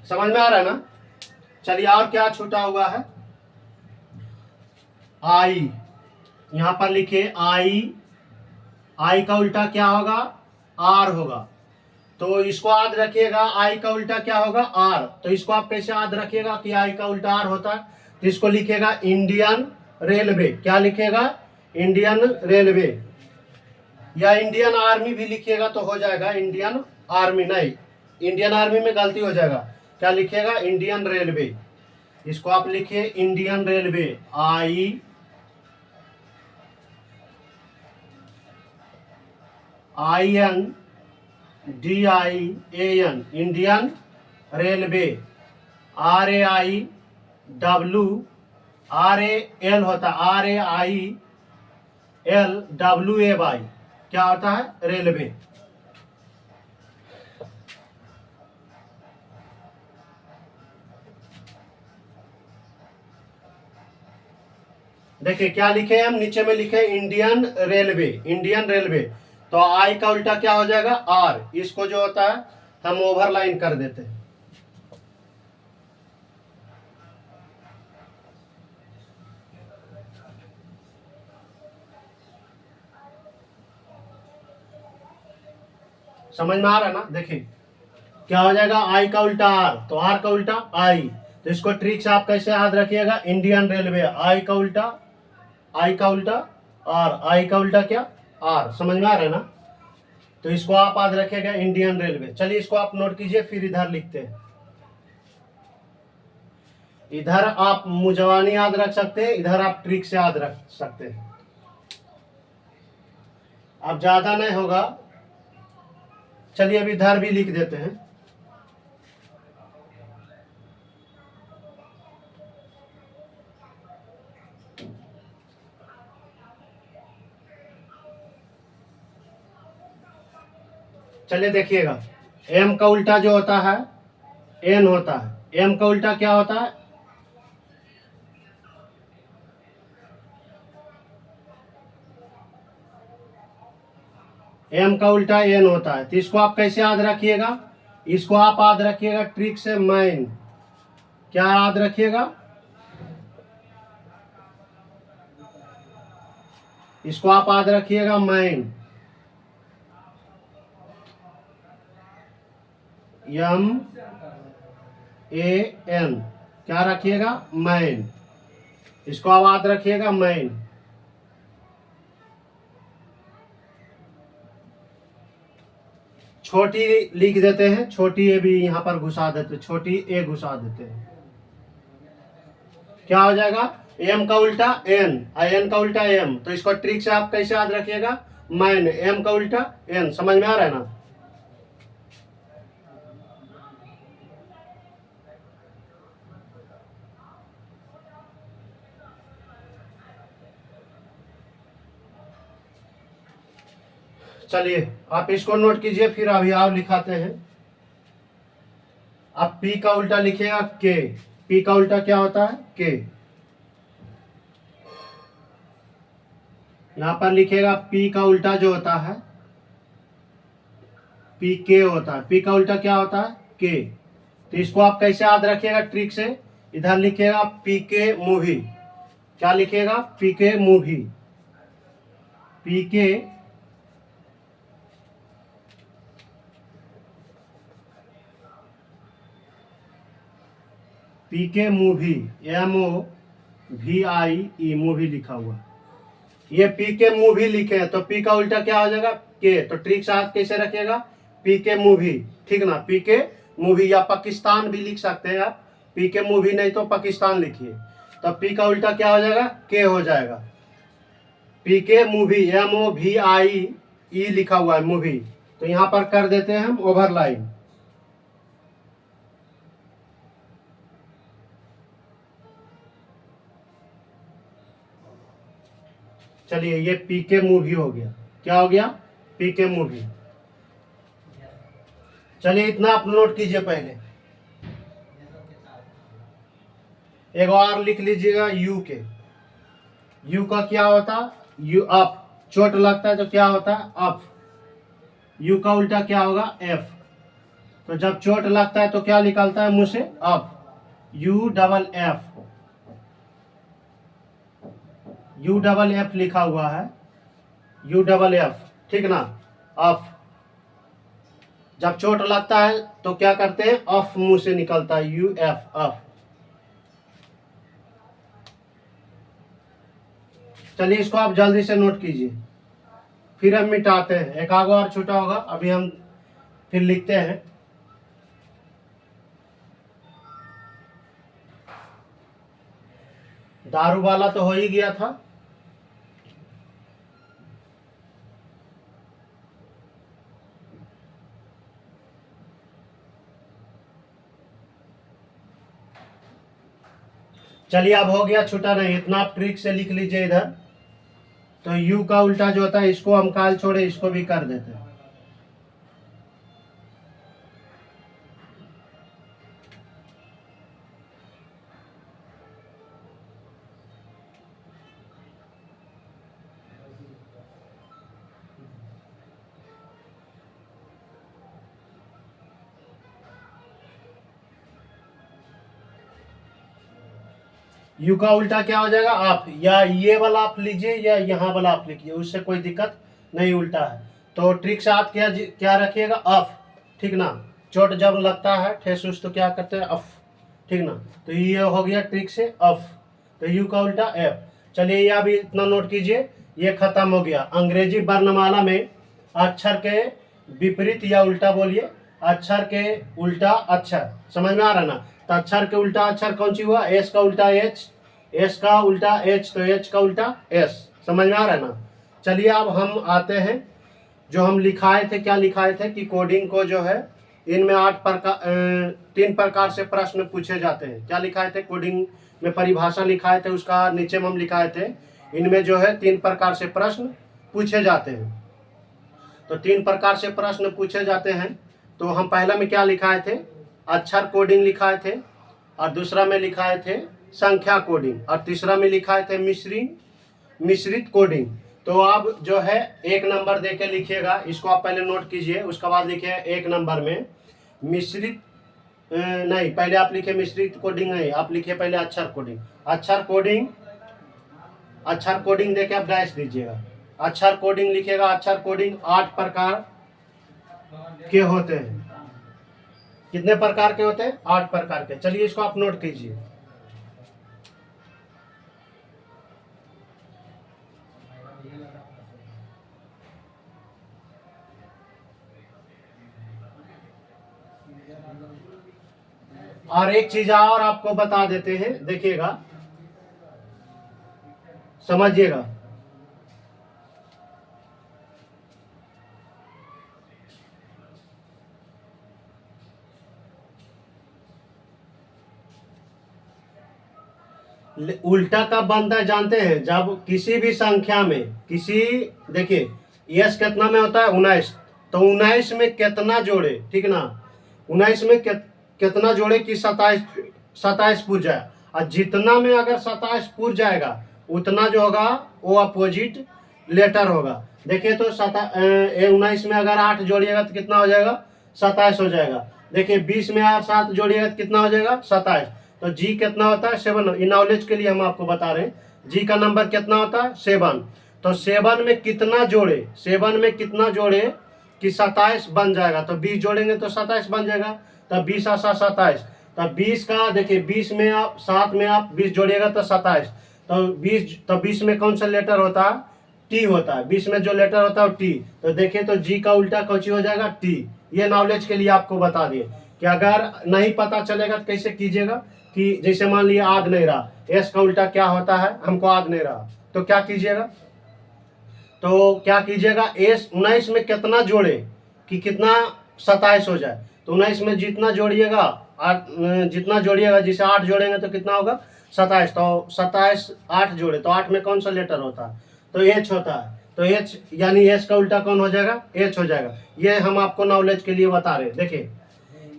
Speaker 1: समझ में आ रहा है ना? चलिए और क्या छूटा हुआ है? आई। यहां पर लिखिए आई। आई का उल्टा क्या होगा? आर होगा। तो इसको याद रखिएगा, आई का उल्टा क्या होगा? आर। तो इसको आप कैसे याद रखिएगा कि आई का उल्टा आर होता है? तो इसको लिखिएगा इंडियन रेलवे। क्या लिखेगा? Indian railway. या इंडियन आर्मी भी लिखिएगा तो हो जाएगा। इंडियन आर्मी नहीं, इंडियन आर्मी में गलती हो जाएगा। क्या लिखिएगा? Indian railway. इसको आप लिखिए Indian railway, INDIAN, Indian railway. RAIW, RAL होता, RAI LWAY क्या होता है? रेलवे। देखिए क्या लिखे हैं हम, नीचे में लिखे इंडियन रेलवे, इंडियन रेलवे। तो आई का उल्टा क्या हो जाएगा? आर। इसको जो होता है हम ओवरलाइन कर देते हैं। समझ में आ रहा है ना? देखिए क्या हो जाएगा, आई का उल्टा आर, तो आर का उल्टा आई। तो इसको ट्रिक से आप कैसे याद रखिएगा, इंडियन रेलवे, आई का उल्टा, आई का उल्टा आर, आई का उल्टा क्या? आर। समझ में आ रहा है ना? तो इसको आप याद रखिएगा इंडियन रेलवे। चलिए इसको आप नोट कीजिए, फिर इधर लिखते हैं। इधर आप मुजवानी याद रख सकते हैं, इधर आप ट्रिक से याद रख सकते हैं। अब ज्यादा नहीं होगा, चलिए अब इधर भी लिख देते हैं। चलिए देखिएगा, एम का उल्टा जो होता है एन होता है। एम का उल्टा क्या होता है? एम का उल्टा एन होता है। तो इसको आप कैसे याद रखिएगा? इसको आप याद रखिएगा ट्रिक से, मैन। क्या याद रखिएगा? इसको आप याद रखिएगा मैन, एम ए एन। क्या रखिएगा? मैन। इसको आप याद रखिएगा मैन। छोटी लिख देते हैं, छोटी ए भी यहां पर घुसा देते, छोटी ए घुसा देते हैं। क्या हो जाएगा? एम का उल्टा एन, एन का उल्टा एम। तो इसको ट्रिक से आप कैसे याद रखिएगा? मैन, एम का उल्टा एन। समझ में आ रहा है ना? चलिए आप इसको नोट कीजिए, फिर अभी आप लिखाते हैं। आप पी का उल्टा लिखिएगा के। पी का उल्टा क्या होता है? के। यहां पर लिखिएगा पी का उल्टा जो होता है पी के होता है। पी का उल्टा क्या होता है? के। तो इसको आप कैसे याद रखिएगा ट्रिक से? इधर लिखिएगा पी के मूवी। क्या लिखिएगा? पी के मूवी। पी के पी के मूवी, MOVI मूवी लिखा हुआ। ये पी के मूवी लिखे हैं, तो पी का उल्टा क्या हो जाएगा? के। तो ट्रिक साथ कैसे रखिएगा? पी के मूवी, ठीक ना? पी के मूवी, या पाकिस्तान भी लिख सकते हैं आप। पी के मूवी नहीं तो पाकिस्तान लिखिए। तो पी का उल्टा क्या हो जाएगा? के हो जाएगा। पी के मूवी, MOVI लिखा हुआ है मूवी। तो यहां पर कर देते हैं हम ओवरलाइन। चलिए ये पी के मूवी हो गया। क्या हो गया? पी के मूवी। चलिए इतना आप नोट कीजिए पहले। एक और लिख लीजिएगा यू के। यू का क्या होता? You up. चोट लगता है तो क्या होता है? अप। यू का उल्टा क्या होगा? एफ। तो जब चोट लगता है तो क्या निकलता है मुंह से? अप। U-double-F, U-double-F लिखा हुआ है, U-double-F, ठीक ना? अफ। जब चोट लगता है तो क्या करते हैं? अफ मुंह से निकलता है, UF, अफ। चलिए इसको आप जल्दी से नोट कीजिए, फिर हम मिटाते हैं। एक आगो और छूटा होगा, अभी हम फिर लिखते हैं। दारू वाला तो हो ही गया था। चलिए अब हो गया, छूटा नहीं। इतना आप ट्रिक से लिख लीजिए इधर। तो u का उल्टा जो होता है, इसको हम काल छोड़े इसको भी कर देते हैं। यू का उल्टा क्या हो जाएगा, आप, या ये वाला आप लीजिए या यहाँ वाला आप लिखिए, उससे कोई दिक्कत नहीं, उल्टा है। तो ट्रिक से आप क्या क्या रखिएगा, अफ, ठीक ना। चोट जब लगता है ठेस उस तो क्या करते हैं, अफ, ठीक ना। तो ये हो गया ट्रिक से अफ। तो यू का उल्टा एफ। चलिए ये अभी इतना नोट कीजिए, ये खत्म हो गया। अंग्रेजी वर्णमाला में अक्षर के विपरीत या उल्टा बोलिए, अक्षर के उल्टा अक्षर, समझ में आ रहा ना। तो अक्षर के उल्टा अक्षर कौन सी हुआ, एस का उल्टा एच, एस का उल्टा एच, तो एच का उल्टा एस, समझ में आ रहा है ना। चलिए अब हम आते हैं, जो हम लिखाए थे, क्या लिखाए थे कि कोडिंग को जो है इनमें 3 प्रकार से प्रश्न पूछे जाते हैं। क्या लिखाए थे, कोडिंग में परिभाषा लिखाए थे, उसका नीचे में हम लिखाए थे इनमें जो है 3 प्रकार से प्रश्न पूछे जाते हैं। तो 3 प्रकार से प्रश्न पूछे जाते हैं। तो हम पहला में क्या लिखाए थे, अक्षर कोडिंग लिखाए थे, और दूसरा में लिखाए थे संख्या कोडिंग, और तीसरा में लिखाए थे मिश्रित कोडिंग। तो अब जो है 1 नंबर दे के लिखिएगा, इसको आप पहले नोट कीजिए, उसके बाद लिखिए 1 नंबर में मिश्रित, नहीं पहले आप लिखिए मिश्रित कोडिंग, नहीं आप लिखिए पहले अक्षर कोडिंग। अक्षर कोडिंग देके आप डैश दीजिएगा, अक्षर कोडिंग लिखिएगा। अक्षर कोडिंग 8 प्रकार के होते हैं। कितने प्रकार के होते हैं, 8 प्रकार के। चलिए इसको आप नोट कीजिए। और एक चीज और आपको बता देते हैं, देखिएगा, समझिएगा। उल्टा कब बनता है जानते हैं, जब किसी भी संख्या में देखिए यस कितना में होता है, 19, तो 19 में कितना जोड़े, ठीक ना, 19 में कितना जोड़े कि 27 पूर जाए, और जितना में अगर 27 पूर जाएगा उतना जो होगा वो अपोजिट लेटर होगा। देखिए तो 19 में अगर 8 जोड़िएगा तो कितना हो जाएगा, 27 हो जाएगा। देखिए 20 में आप 7 जोड़िएगा तो कितना हो जाएगा, 27। तो जी कितना होता है, 7। इन नॉलेज के लिए हम आपको बता रहे हैं, जी का नंबर कितना होता है, 7। तो 7 में कितना जोड़े कि 27 बन जाएगा। तो 20 जोड़ेंगे तो 27 बन जाएगा। तो 20 आसा 27। तो 20 का देखिए 20 में आप 7 में आप 20 जोड़िएगा तो 27। तो 20 में कौन सा लेटर होता है, टी होता है। 20 में जो लेटर होता है वो टी। तो देखिए तो जी का उल्टा कौची हो जाएगा, टी। ये नॉलेज के लिए आपको बता दिए कि अगर नहीं पता चलेगा तो कैसे कीजिएगा, कि जैसे मान लिया आग नहीं रहा, एस का उल्टा क्या होता है, हमको आग नहीं रहा, तो क्या कीजिएगा, एस 19 में कितना जोड़े कि कितना 27 हो जाए। तो 19 में जितना जोड़िएगा जैसे 8 जोड़ेंगे तो कितना होगा, 27। तो 27 8 जोड़े तो 8 में कौन सा लेटर होता है, तो एच होता है। तो एच यानी एस का उल्टा कौन हो जाएगा, एच हो जाएगा। ये हम आपको नॉलेज के लिए बता रहे हैं। देखिए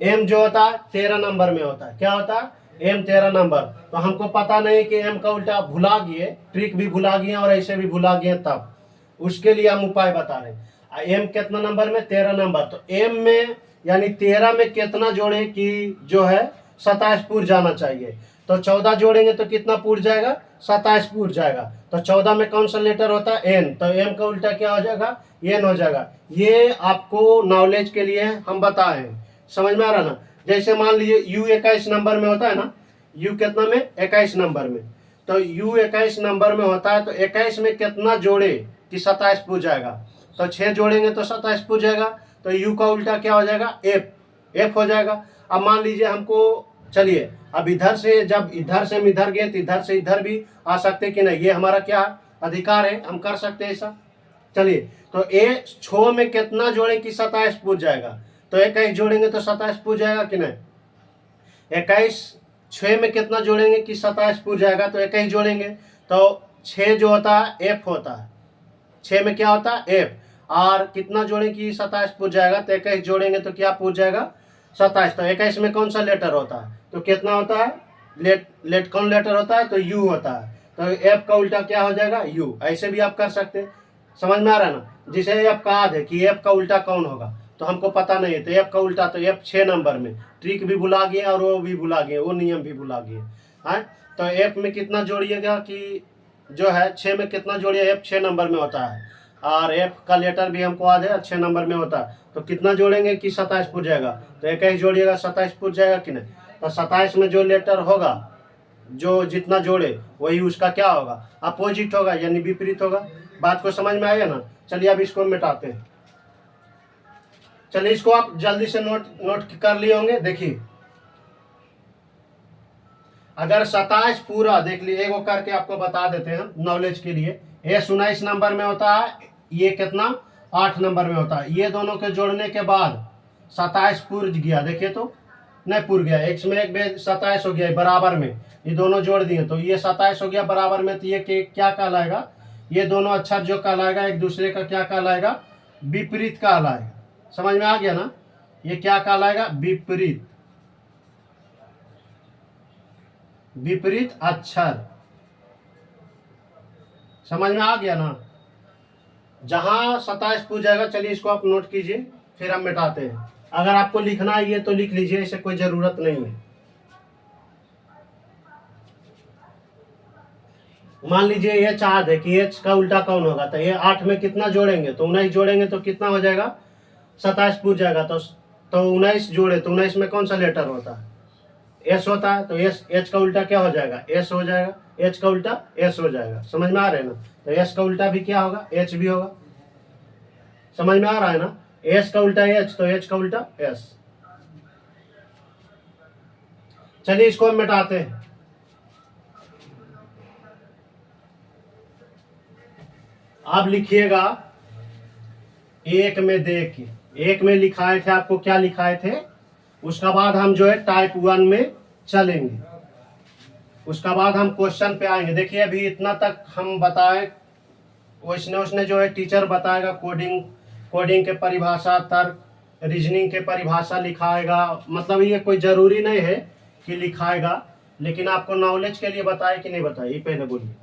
Speaker 1: एम जो होता है 13 नंबर में होता है, क्या होता है, एम 13 नंबर। तो हमको पता नहीं कि एम का उल्टा भुला गए, ट्रिक भी भुला गए और ऐसे भी भुला गए, तब उसके लिए हम उपाय बता रहे हैं। एम कितना नंबर में, 13 नंबर। तो एम में यानी 13 में कितना जोड़े कि जो है 27 पूर जाना चाहिए। तो 14 जोड़ेंगे तो कितना पूर जाएगा, 27 पूर जाएगा। तो 14 में कौन सा लेटर होता है, एन। तो एम का उल्टा क्या हो जाएगा, एन हो जाएगा। ये आपको नॉलेज के लिए हम बताए हैं, समझ में आ रहा ना। जैसे मान लीजिए यू 21 नंबर में होता है ना, यू कितना में, 21 नंबर में। तो यू 21 नंबर में होता है, तो 21 में कितना जोड़े कि 27 पूर जाएगा। तो 6 जोड़ेंगे तो 27 पूर जाएगा। तो यू का उल्टा क्या हो जाएगा, एफ हो जाएगा। अब मान लीजिए हमको, चलिए अब इधर से, जब इधर से हम इधर गए तो इधर से इधर भी आ सकते कि नहीं, ये हमारा क्या अधिकार है, हम कर सकते हैं ऐसा। चलिए तो 6 में कितना जोड़े कि 27 पूर जाएगा। तो 21 जोड़ेंगे तो 27 पूर जाएगा कि नहीं, 21 6 में कितना जोड़ेंगे कि 27 पूर जाएगा। तो 21 जोड़ेंगे तो 6 जो होता है एफ होता है, 6 में क्या होता है एफ, और कितना जोड़ें कि 27 पूछ जाएगा, तो 21 जोड़ेंगे तो क्या पूछ जाएगा 27। तो 21 में कौन सा लेटर होता है, तो कितना होता है लेट कौन लेटर होता है, तो यू होता है। तो एफ का उल्टा क्या हो जाएगा यू। ऐसे भी आप कर सकते हैं, समझ में आ रहा है ना। जिसे एफ का याद है कि एफ का उल्टा कौन होगा, तो हमको पता नहीं है, तो एफ का उल्टा तो एफ 6 नंबर में, ट्रिक भी भुला गए और वो भी भुला गए, वो नियम भी भुला गए हैं। तो एफ में कितना जोड़िएगा कि जो है 6 में कितना जोड़िए, एफ 6 नंबर में होता है, और एफ का लेटर भी हमको याद है 6 नंबर में होता है। तो कितना जोड़ेंगे कि 27 पूछ जाएगा, तो 21 जोड़िएगा 27 पूछ जाएगा कि नहीं। तो 27 में जो लेटर होगा, जो जितना जोड़े वही उसका क्या होगा, अपोजिट होगा, यानी विपरीत होगा। बात को समझ में आया ना। चलिए अब इसको मिटाते हैं। चलिए इसको आप जल्दी से नोट कर लिए होंगे। देखिए अगर 27 पूरा देख लिए, एगो करके आपको बता देते हैं नॉलेज के लिए। ये 19 नंबर में होता है, ये कितना 8 नंबर में होता है। ये दोनों के जोड़ने के बाद 27 पूर गया, देखिए तो नहीं पूर गया, एक में एक 27 हो गया बराबर में, ये दोनों जोड़ दिए तो ये 27 हो गया बराबर में। तो ये क्या कहलाएगा, ये दोनों अक्षर जो कहलाएगा एक दूसरे का क्या कहलाएगा, विपरीत कहलाएगा। समझ में आ गया ना, ये क्या कहलाएगा विपरीत, विपरीत अक्षर। समझ में आ गया ना। जहां 27 पूछ जाएगा, चलिए इसको आप नोट कीजिए, फिर हम मिटाते हैं। अगर आपको लिखना है ये तो लिख लीजिए, इसे कोई जरूरत नहीं है। मान लीजिए ये चार्ट है कि एच का उल्टा कौन होगा, तो ये 8 में कितना जोड़ेंगे, तो 19 जोड़ेंगे तो कितना हो जाएगा 27 पूछ जाएगा। तो 19 जोड़े तो 19 में कौन सा लेटर होता है, एस होता है। तो एस, एच का उल्टा क्या हो जाएगा एस हो जाएगा, एच का उल्टा एस हो जाएगा। समझ में आ रहा है ना। तो एस का उल्टा भी क्या होगा एच भी होगा। समझ में आ रहा है ना, एस का उल्टा एच तो एच का उल्टा एस। चलिए इसको हम मिटाते हैं। आप लिखिएगा एक में देख के, एक में लिखाए थे आपको क्या लिखाए थे, उसका बाद हम जो है टाइप 1 में चलेंगे, उसका बाद हम क्वेश्चन पे आएंगे। देखिए अभी इतना तक हम बताए, उसने जो है टीचर बताएगा कोडिंग, कोडिंग के परिभाषा, तर्क, रीजनिंग के परिभाषा लिखाएगा। मतलब ये कोई जरूरी नहीं है कि लिखाएगा, लेकिन आपको नॉलेज के लिए बताए कि नहीं बताए, ये पहले बोलिए।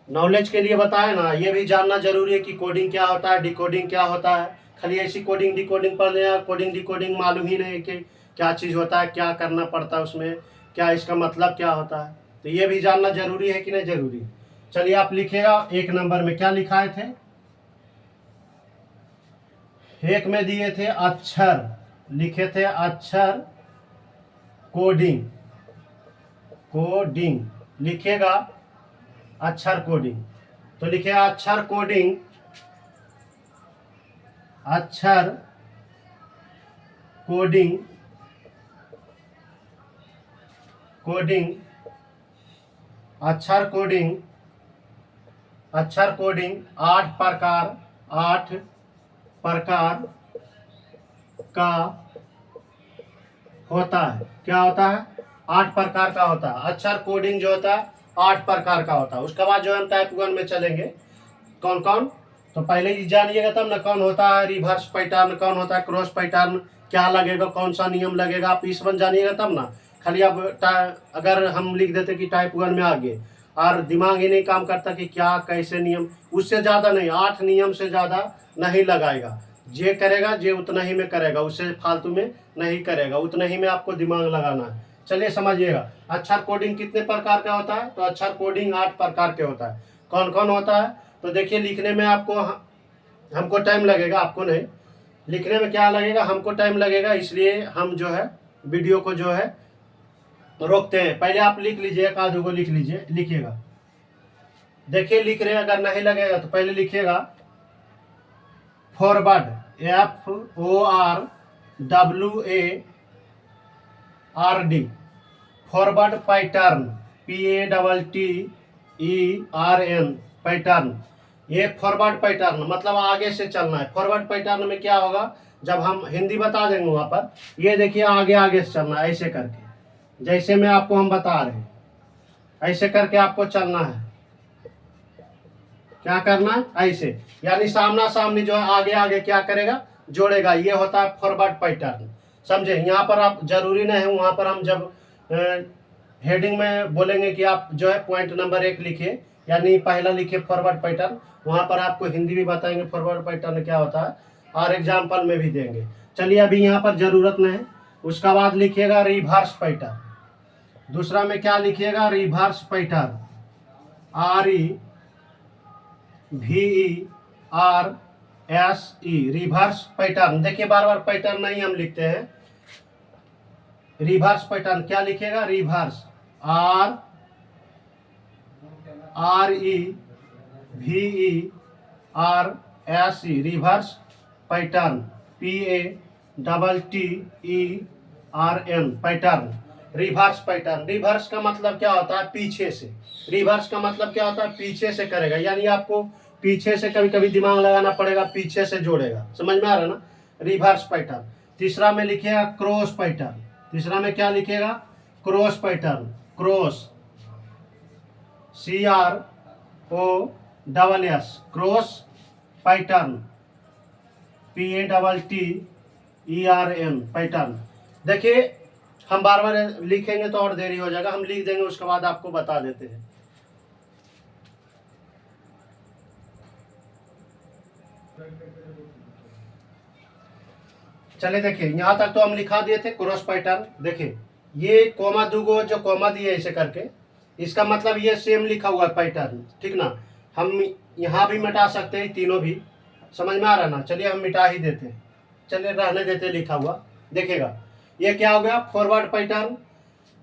Speaker 1: नॉलेज के लिए बताए ना, ये भी जानना जरूरी है कि कोडिंग क्या होता है, डिकोडिंग क्या होता है। खाली ऐसी कोडिंग डिकोडिंग पढ़ लें, कोडिंग डिकोडिंग मालूम ही नहीं कि क्या चीज़ होता है, क्या करना पड़ता है उसमें, क्या इसका मतलब क्या होता है। तो ये भी जानना जरूरी है कि नहीं जरूरी। चलिए आप लिखिएगा 1 नंबर में क्या लिखाए थे, एक में दिए थे अक्षर, लिखे थे अक्षर कोडिंग, कोडिंग लिखेगा अक्षर कोडिंग। तो लिखे अक्षर कोडिंग, अक्षर कोडिंग, कोडिंग अक्षर कोडिंग, अक्षर कोडिंग 8 प्रकार, 8 प्रकार का होता है। क्या होता है 8 प्रकार का होता है। अक्षर कोडिंग जो होता है 8 प्रकार का होता है। उसके बाद जो हम टाइप 1 में चलेंगे, कौन कौन, तो पहले ही जानिएगा तब ना कौन होता है रिवर्स पैटर्न, कौन होता है क्रॉस पैटर्न, क्या लगेगा, कौन सा नियम लगेगा, आप इस बन जानिएगा तब ना। खाली अब अगर हम लिख देते कि टाइप 1 में आगे, और दिमाग ही नहीं काम करता कि क्या कैसे नियम, उससे ज़्यादा नहीं, 8 नियम से ज़्यादा नहीं लगाएगा। जे करेगा जे उतना ही में करेगा, उससे फालतू में नहीं करेगा, उतना ही में आपको दिमाग लगाना है। चलिए समझिएगा अक्षर कोडिंग कितने प्रकार का होता है, तो अक्षर कोडिंग 8 प्रकार के होता है। कौन कौन होता है, तो देखिए लिखने में आपको हमको टाइम लगेगा, आपको नहीं, लिखने में क्या लगेगा हमको टाइम लगेगा, इसलिए हम जो है वीडियो को जो है रोकते हैं। पहले आप लिख लीजिए, एक आधे को लिख लीजिए, लिखिएगा। देखिए लिख रहे हैं, अगर नहीं लगेगा तो पहले लिखिएगा forward, FORWARD, forward pattern, PATTERN, pattern. ये फॉरवर्ड पैटर्न मतलब आगे से चलना है। फॉरवर्ड पैटर्न में क्या होगा, जब हम हिंदी बता देंगे वहां पर, ये देखिए आगे आगे से चलना है, ऐसे करके, जैसे मैं आपको हम बता रहे हैं, ऐसे करके आपको चलना है। क्या करना है ऐसे, यानी सामना सामनी जो है आगे आगे क्या करेगा, जोड़ेगा। ये होता है फॉरवर्ड पैटर्न। समझे। यहाँ पर आप जरूरी नहीं है, वहां पर हम जब हेडिंग में बोलेंगे कि आप जो है पॉइंट नंबर 1 लिखिए, यानी पहला लिखिए फॉरवर्ड पैटर्न, वहां पर आपको हिंदी भी बताएंगे फॉरवर्ड पैटर्न क्या होता है और एग्जाम्पल में भी देंगे। चलिए अभी यहाँ पर जरूरत नहीं है। उसका बाद लिखिएगा रिवर्स पैटर्न। दूसरा में क्या लिखिएगा, reverse pattern, REVERSE, reverse pattern. देखिए बार बार पैटर्न नहीं हम लिखते हैं, रिवर्स पैटर्न। क्या लिखिएगा, reverse, REVERSE, reverse pattern, PATTERN, pattern, reverse pattern. Reverse का मतलब क्या होता है, पीछे से। रिवर्स का मतलब क्या होता है, पीछे से करेगा, यानी आपको पीछे से कभी कभी दिमाग लगाना पड़ेगा, पीछे से जोड़ेगा। समझ में आ रहा है ना, रिवर्स पैटर्न। तीसरा में लिखिएगा क्रॉस पैटर्न। तीसरा में क्या लिखिएगा, cross pattern, cross, CROSS, cross pattern, PATTERN, pattern. देखिए हम बार बार लिखेंगे तो और देरी हो जाएगा, हम लिख देंगे उसके बाद आपको बता देते हैं। चलिए देखिए यहाँ तक तो हम लिखा दिए थे क्रॉस पैटर्न। देखिए ये कोमा दुगो जो कोमा दिए ऐसे करके, इसका मतलब ये सेम लिखा हुआ है पैटर्न, ठीक ना। हम यहाँ भी मिटा सकते हैं, तीनों भी। समझ में आ रहा ना। चलिए हम मिटा ही देते हैं, चलिए रहने देते लिखा हुआ। देखिएगा ये क्या हो गया, फॉरवर्ड पैटर्न।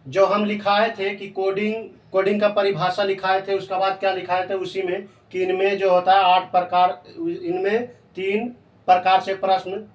Speaker 1: जो हम लिखाए थे कि कोडिंग का परिभाषा लिखाए थे, उसके बाद क्या लिखाए थे उसी में कि इनमें जो होता है 8 प्रकार, इनमें 3 प्रकार से प्रश्न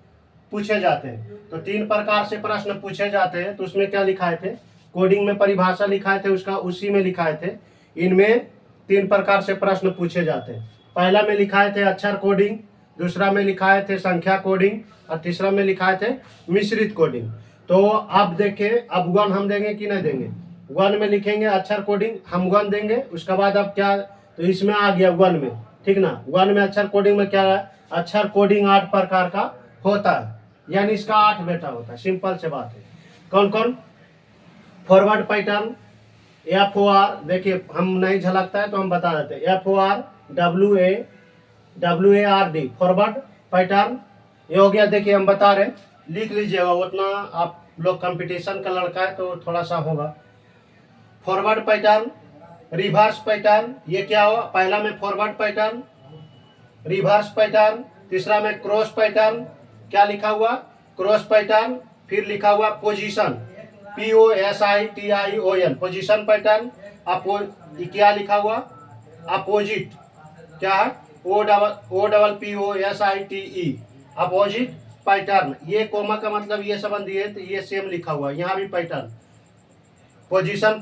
Speaker 1: पूछे जाते हैं। तो 3 प्रकार से प्रश्न पूछे जाते हैं, तो उसमें क्या लिखाए थे, कोडिंग में परिभाषा लिखाए थे उसका, उसी में लिखाए थे इनमें 3 प्रकार से प्रश्न पूछे जाते हैं। पहला में लिखाए थे अक्षर कोडिंग, दूसरा में लिखाए थे संख्या कोडिंग, और तीसरा में लिखाए थे मिश्रित कोडिंग। तो अब देखिए, अब 1 हम देंगे कि नहीं देंगे। 1 में लिखेंगे अक्षर कोडिंग, हम 1 देंगे। उसके बाद अब क्या, तो इसमें आ गया 1 में, ठीक ना। 1 में अक्षर कोडिंग में क्या है, अक्षर कोडिंग 8 प्रकार का होता है, यानी इसका 8 बेटा होता है। सिंपल से बात है। कौन कौन, फॉरवर्ड पैटर्न, FOR, देखिए हम नहीं झलकता है तो हम बता देते हैं, FORWARD, फॉरवर्ड पैटर्न। ये हो गया। देखिए हम बता रहे, लिख लीजिएगा, उतना आप लोग कंपटीशन का लड़का है तो थोड़ा सा होगा। फॉरवर्ड पैटर्न, रिवर्स पैटर्न, ये क्या हुआ, पहला में फॉरवर्ड पैटर्न, रिवर्स पैटर्न, तीसरा में क्रॉस पैटर्न, क्या लिखा हुआ, क्रॉस पैटर्न। फिर लिखा हुआ पोजीशन, POSITION, पोजीशन पैटर्न। क्या लिखा हुआ, अपोजिट, क्या है, OPPOSITE, अपोजिट पैटर्न। ये कोमा का मतलब ये संबंधी है, तो ये सेम लिखा हुआ है, यहाँ भी pattern, position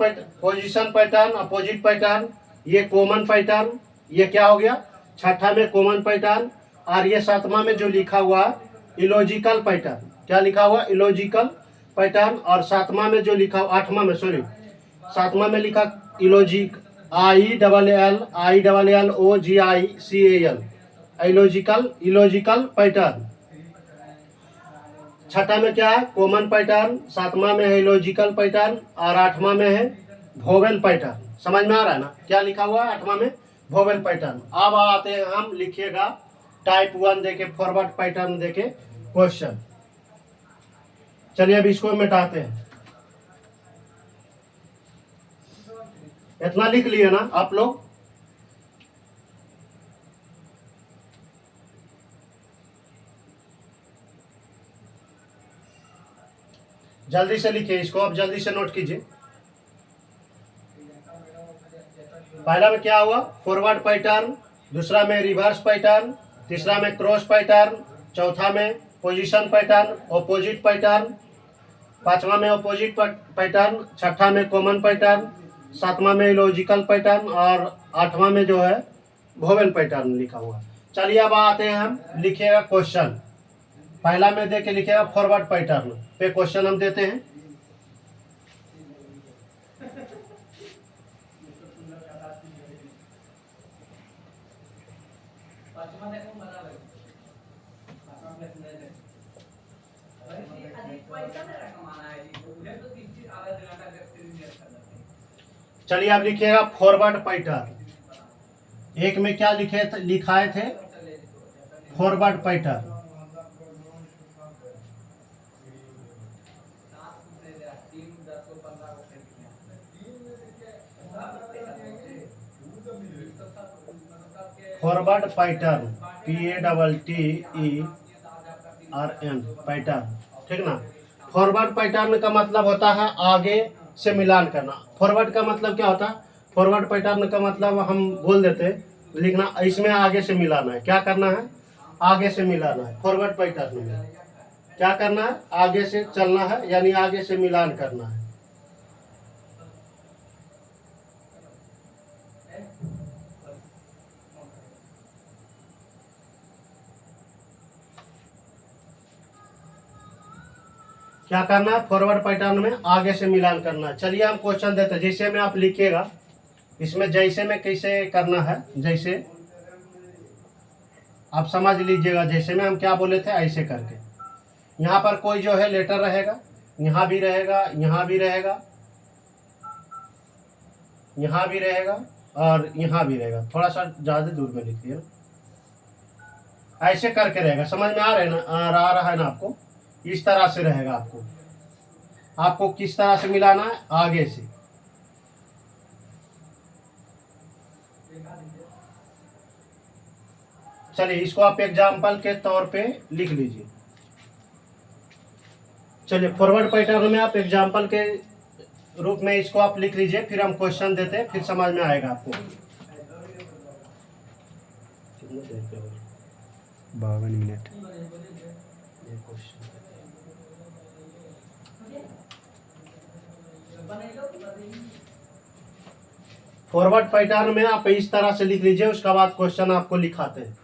Speaker 1: pattern, opposite pattern, ये कॉमन पैटर्न। ये क्या हो गया, छठा में कॉमन पैटर्न। और ये 7वां में जो लिखा हुआ इलॉजिकल पैटर्न, क्या लिखा हुआ, इलॉजिकल पैटर्न। और 7वां में जो लिखा, 8वां में, सॉरी 7वां में लिखा इलॉजिक, ILLOGICAL, इलॉजिकल पैटर्न। छठा में क्या है, कॉमन पैटर्न। 7वां में है इलॉजिकल पैटर्न, और 8वां में है वोवेल पैटर्न। समझ में आ रहा है ना, क्या लिखा हुआ है 8वां में, वोवेल पैटर्न। अब आते हैं हम, लिखिएगा टाइप 1 देके, फॉरवर्ड पैटर्न देके क्वेश्चन। चलिए अब इसको मिटाते हैं। इतना लिख लिए ना आप लोग, जल्दी से लिखिए इसको, अब जल्दी से नोट कीजिए। पहला में क्या हुआ, फॉरवर्ड पैटर्न, दूसरा में रिवर्स पैटर्न, तीसरा में क्रॉस पैटर्न, चौथा में पोजीशन पैटर्न, ऑपोजिट पैटर्न, 5वां में ऑपोजिट पैटर्न, छठा में कॉमन पैटर्न, 7वां में लॉजिकल पैटर्न, और 8वां में जो है वोवेल पैटर्न लिखा हुआ। चलिए अब आते हैं हम, लिखिएगा क्वेश्चन। पहला में देख के लिखिएगा फॉरवर्ड पैटर्न पे क्वेश्चन हम देते हैं। चलिए आप लिखिएगा फॉरवर्ड पैटर्न। एक में क्या लिखाए थे? Forward pattern. Forward pattern, PATTERN, pattern, ठीक ना। फॉरवर्ड पैटर्न का मतलब होता है आगे से मिलान करना। फॉरवर्ड का मतलब क्या होता है? फॉरवर्ड पैटर्न का मतलब हम बोल देते लिखना, इसमें आगे से मिलाना है। क्या करना है? आगे से मिलाना है। फॉरवर्ड पैटर्न में क्या करना है? आगे से चलना है, यानी आगे से मिलान करना है। क्या करना है? फॉरवर्ड पैटर्न में आगे से मिलान करना है। चलिए हम क्वेश्चन देते हैं। जैसे में आप लिखिएगा, इसमें जैसे में कैसे करना है, जैसे आप समझ लीजिएगा। जैसे में हम क्या बोले थे, ऐसे करके यहाँ पर कोई जो है लेटर रहेगा, यहाँ भी रहेगा, यहाँ भी रहेगा, यहाँ भी रहेगा और यहाँ भी रहेगा। थोड़ा सा ज़्यादा दूर में लिख दिया, ऐसे करके रहेगा। समझ में आ रहा है ना? आ रहा है ना आपको? इस तरह से रहेगा। आपको किस तरह से मिलाना है? आगे से। चलिए इसको आप एग्जाम्पल के तौर पे लिख लीजिए। चलिए फॉरवर्ड पैटर्न में आप एग्जाम्पल के रूप में इसको आप लिख लीजिए, फिर हम क्वेश्चन देते हैं, फिर समझ में आएगा आपको।
Speaker 2: 52 मिनट।
Speaker 1: फॉरवर्ड पैटर्न में आप इस तरह से लिख लीजिए, उसके बाद क्वेश्चन आपको लिखाते हैं।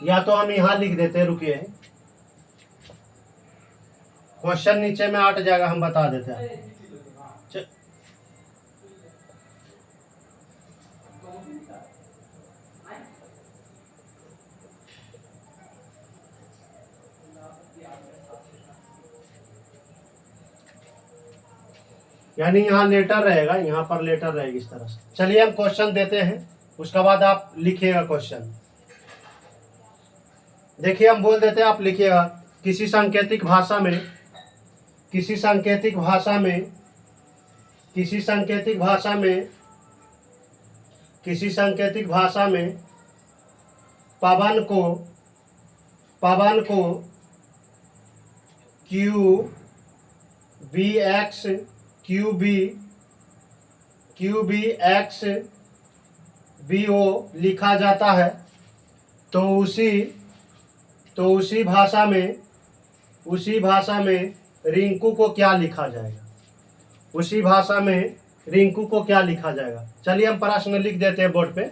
Speaker 1: या तो हम यहाँ लिख देते हैं, रुकिए, क्वेश्चन नीचे में हट जाएगा, हम बता देते हैं। यानी यहाँ लेटर रहेगा, यहाँ पर लेटर रहेगी इस तरह से। चलिए हम क्वेश्चन देते हैं, उसके बाद आप लिखिएगा क्वेश्चन। देखिए हम बोल देते हैं, आप लिखिएगा किसी सांकेतिक भाषा में, किसी सांकेतिक भाषा में, किसी सांकेतिक भाषा में, किसी सांकेतिक भाषा में पवन को QBXBO लिखा जाता है, तो उसी भाषा में रिंकू को क्या लिखा जाएगा? उसी भाषा में रिंकू को क्या लिखा जाएगा? चलिए हम प्रश्न लिख देते हैं बोर्ड पे।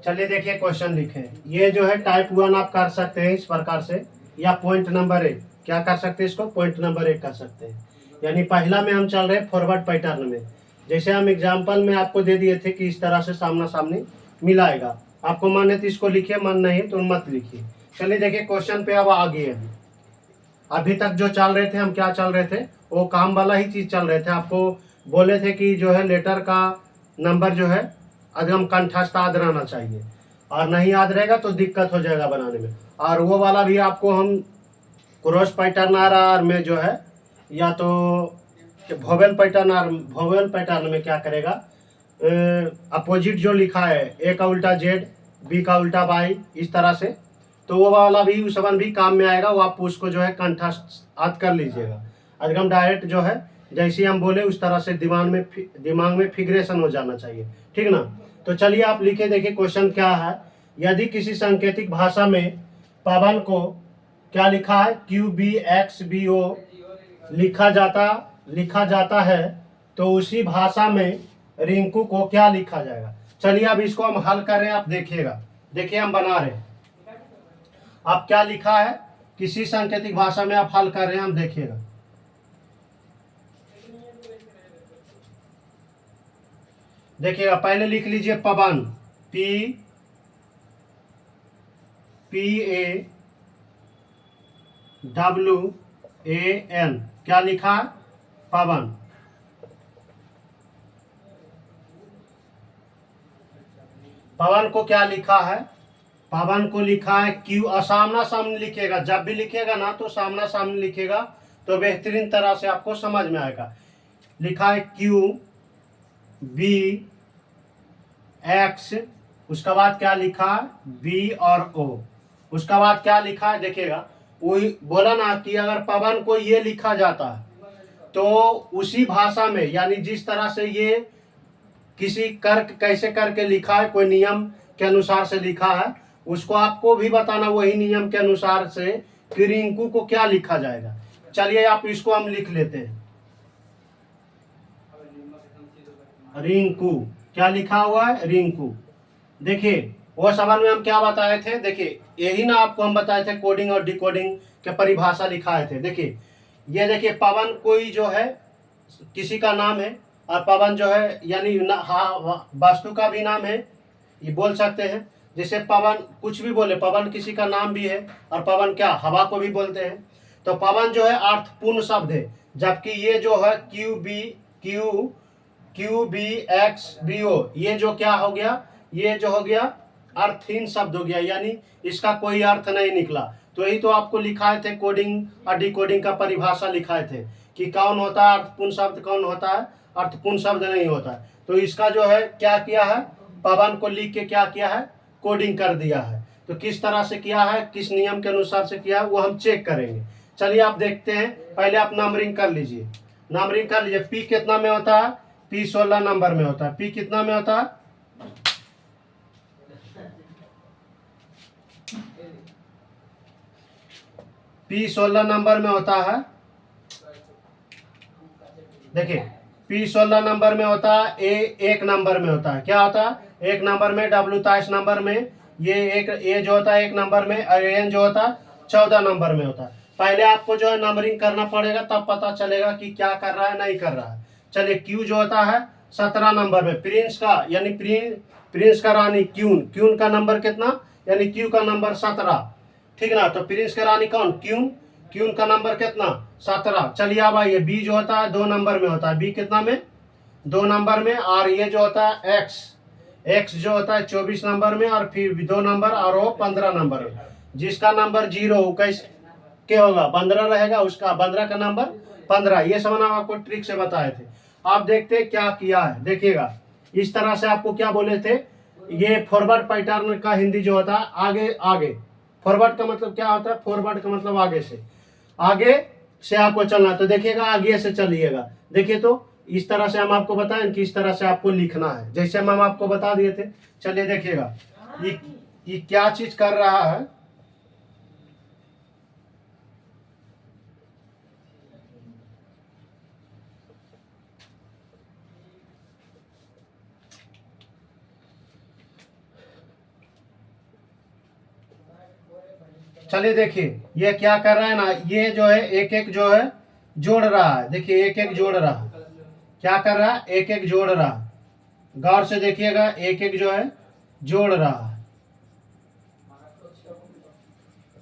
Speaker 1: चलिए देखिए क्वेश्चन लिखे। ये जो है टाइप 1 आप कर सकते हैं इस प्रकार से, या पॉइंट नंबर 1 क्या कर सकते हैं, इसको पॉइंट नंबर 1 कर सकते हैं। यानी पहला में हम चल रहे हैं फॉरवर्ड पैटर्न में। जैसे हम एग्जाम्पल में आपको दे दिए थे कि इस तरह से सामना सामनी मिलाएगा। आपको मन है तो इसको लिखिए, मन नहीं है तो मत लिखिए। चलिए देखिए क्वेश्चन पे अब आगे है। अभी तक जो चल रहे थे, हम क्या चल रहे थे, वो काम वाला ही चीज चल रहे थे। आपको बोले थे कि जो है लेटर का नंबर जो है एकदम कंठस्थ याद रहना चाहिए, और नहीं याद रहेगा तो दिक्कत हो जाएगा बनाने में। और वो वाला भी आपको हम क्रॉस पैटर्न आ रहा में जो है, या तो वोवेल पैटर्न में क्या करेगा, अपोजिट जो लिखा है, ए का उल्टा जेड, बी का उल्टा वाई, इस तरह से, तो वो वाला भी उसवन भी काम में आएगा। वो आप उसको जो है कंठस्थ याद कर लीजिएगा। एकदम डायरेक्ट जो है जैसे हम बोले उस तरह से दिमाग में फिगरेशन हो जाना चाहिए, ठीक ना। तो चलिए आप लिखे, देखिए क्वेश्चन क्या है। यदि किसी सांकेतिक भाषा में पवन को क्या लिखा है, QBXBO लिखा जाता है, तो उसी भाषा में रिंकू को क्या लिखा जाएगा? चलिए अब इसको हम हल करें, आप देखिएगा। देखिए हम बना रहे हैं, आप क्या लिखा है, किसी सांकेतिक भाषा में आप हल कर रहे हैं, हम देखिएगा। देखिएगा, पहले लिख लीजिए Pawan, P A W A N, क्या लिखा है? पवन। पवन को क्या लिखा है? पवन को लिखा है क्यू, और सामना सामने लिखेगा, जब भी लिखेगा ना तो सामना सामने लिखेगा तो बेहतरीन तरह से आपको समझ में आएगा। लिखा है क्यू बी एक्स, उसका बाद क्या लिखा है? बी और ओ, उसका बाद क्या लिखा है? देखिएगा, वही बोला ना कि अगर पवन को ये लिखा जाता है तो उसी भाषा में, यानी जिस तरह से ये किसी कैसे करके लिखा है, कोई नियम के अनुसार से लिखा है, उसको आपको भी बताना वही नियम के अनुसार से कि रिंकू को क्या लिखा जाएगा। चलिए आप इसको हम लिख लेते हैं। रिंकू, क्या लिखा हुआ है? रिंकू। देखिए वो सवाल में हम क्या बताए थे, देखिए यही ना आपको हम बताए थे कोडिंग और डिकोडिंग के परिभाषा लिखाए थे। देखिए ये देखिए, पवन कोई जो है किसी का नाम है, और पवन जो है यानी वस्तु का भी नाम है, ये बोल सकते हैं। जैसे पवन कुछ भी बोले, पवन किसी का नाम भी है, और पवन क्या, हवा को भी बोलते हैं। तो पवन जो है अर्थपूर्ण शब्द है, जबकि ये जो है Q B X B O, ये जो क्या हो गया, ये जो हो गया अर्थहीन शब्द हो गया, यानी इसका कोई अर्थ नहीं निकला। तो यही तो आपको लिखाए थे कोडिंग और डिकोडिंग का परिभाषा लिखाए थे कि कौन होता है अर्थपूर्ण शब्द, कौन होता है अर्थपूर्ण शब्द नहीं होता है। तो इसका जो है क्या किया है, पवन को लिख के क्या किया है, कोडिंग कर दिया है। तो किस तरह से किया है, किस नियम के अनुसार से किया है, वो हम चेक करेंगे। चलिए आप देखते हैं, पहले आप नंबरिंग कर लीजिए। नंबरिंग कर लीजिए, पी कितना में होता है? पी 16 नंबर में होता है। पी कितना में होता है? पी 16 नंबर में होता है। देखिए पी 16 नंबर में होता है, ए 1 नंबर में होता है। क्या होता है? 1 नंबर में, डब्ल्यू 23 नंबर में, ये एक ए जो होता है 1 नंबर में, और एन जो होता है 14 नंबर में होता है। पहले आपको जो है नंबरिंग करना पड़ेगा, तब पता चलेगा कि क्या कर रहा है नहीं कर रहा है। चलिए क्यू जो होता है 17 नंबर में, प्रिंस का यानी प्रिंस का रानी क्यून, क्यून का नंबर कितना, यानी क्यू का नंबर 17, ठीक ना। तो प्रिंस का रानी कौन? क्यून, क्यून का नंबर कितना? 17। चलिए अब आइए, बी जो होता है 2 नंबर में होता है। बी कितना में? 2 नंबर में। और ये जो होता है एक्स, एक्स जो होता है 24 नंबर में, और फिर 2 नंबर, और वो 15 नंबर में। जिसका नंबर 0 कैसे के होगा, 15 रहेगा, उसका 15 का नंबर 15। ये सब हम आपको ट्रिक से बताए थे। आप देखते क्या किया है, देखिएगा इस तरह से आपको क्या बोले थे, ये फॉरवर्ड पैटर्न का हिंदी जो होता है आगे आगे। फॉरवर्ड का मतलब क्या होता है? फॉरवर्ड का मतलब आगे से आपको चलना। तो देखिएगा आगे से चलिएगा। देखिए तो इस तरह से हम आपको बताएं कि इस तरह से आपको लिखना है, जैसे हम आपको बता दिए थे। चलिए देखिएगा ये क्या चीज कर रहा है। चलिए देखिए ये क्या कर रहा है ना, ये जो है एक एक जो है जोड़ रहा है। देखिए एक एक जोड़ रहा है, क्या कर रहा है? एक एक जोड़ रहा है। गौर से देखिएगा, एक एक जो है जोड़ रहा है।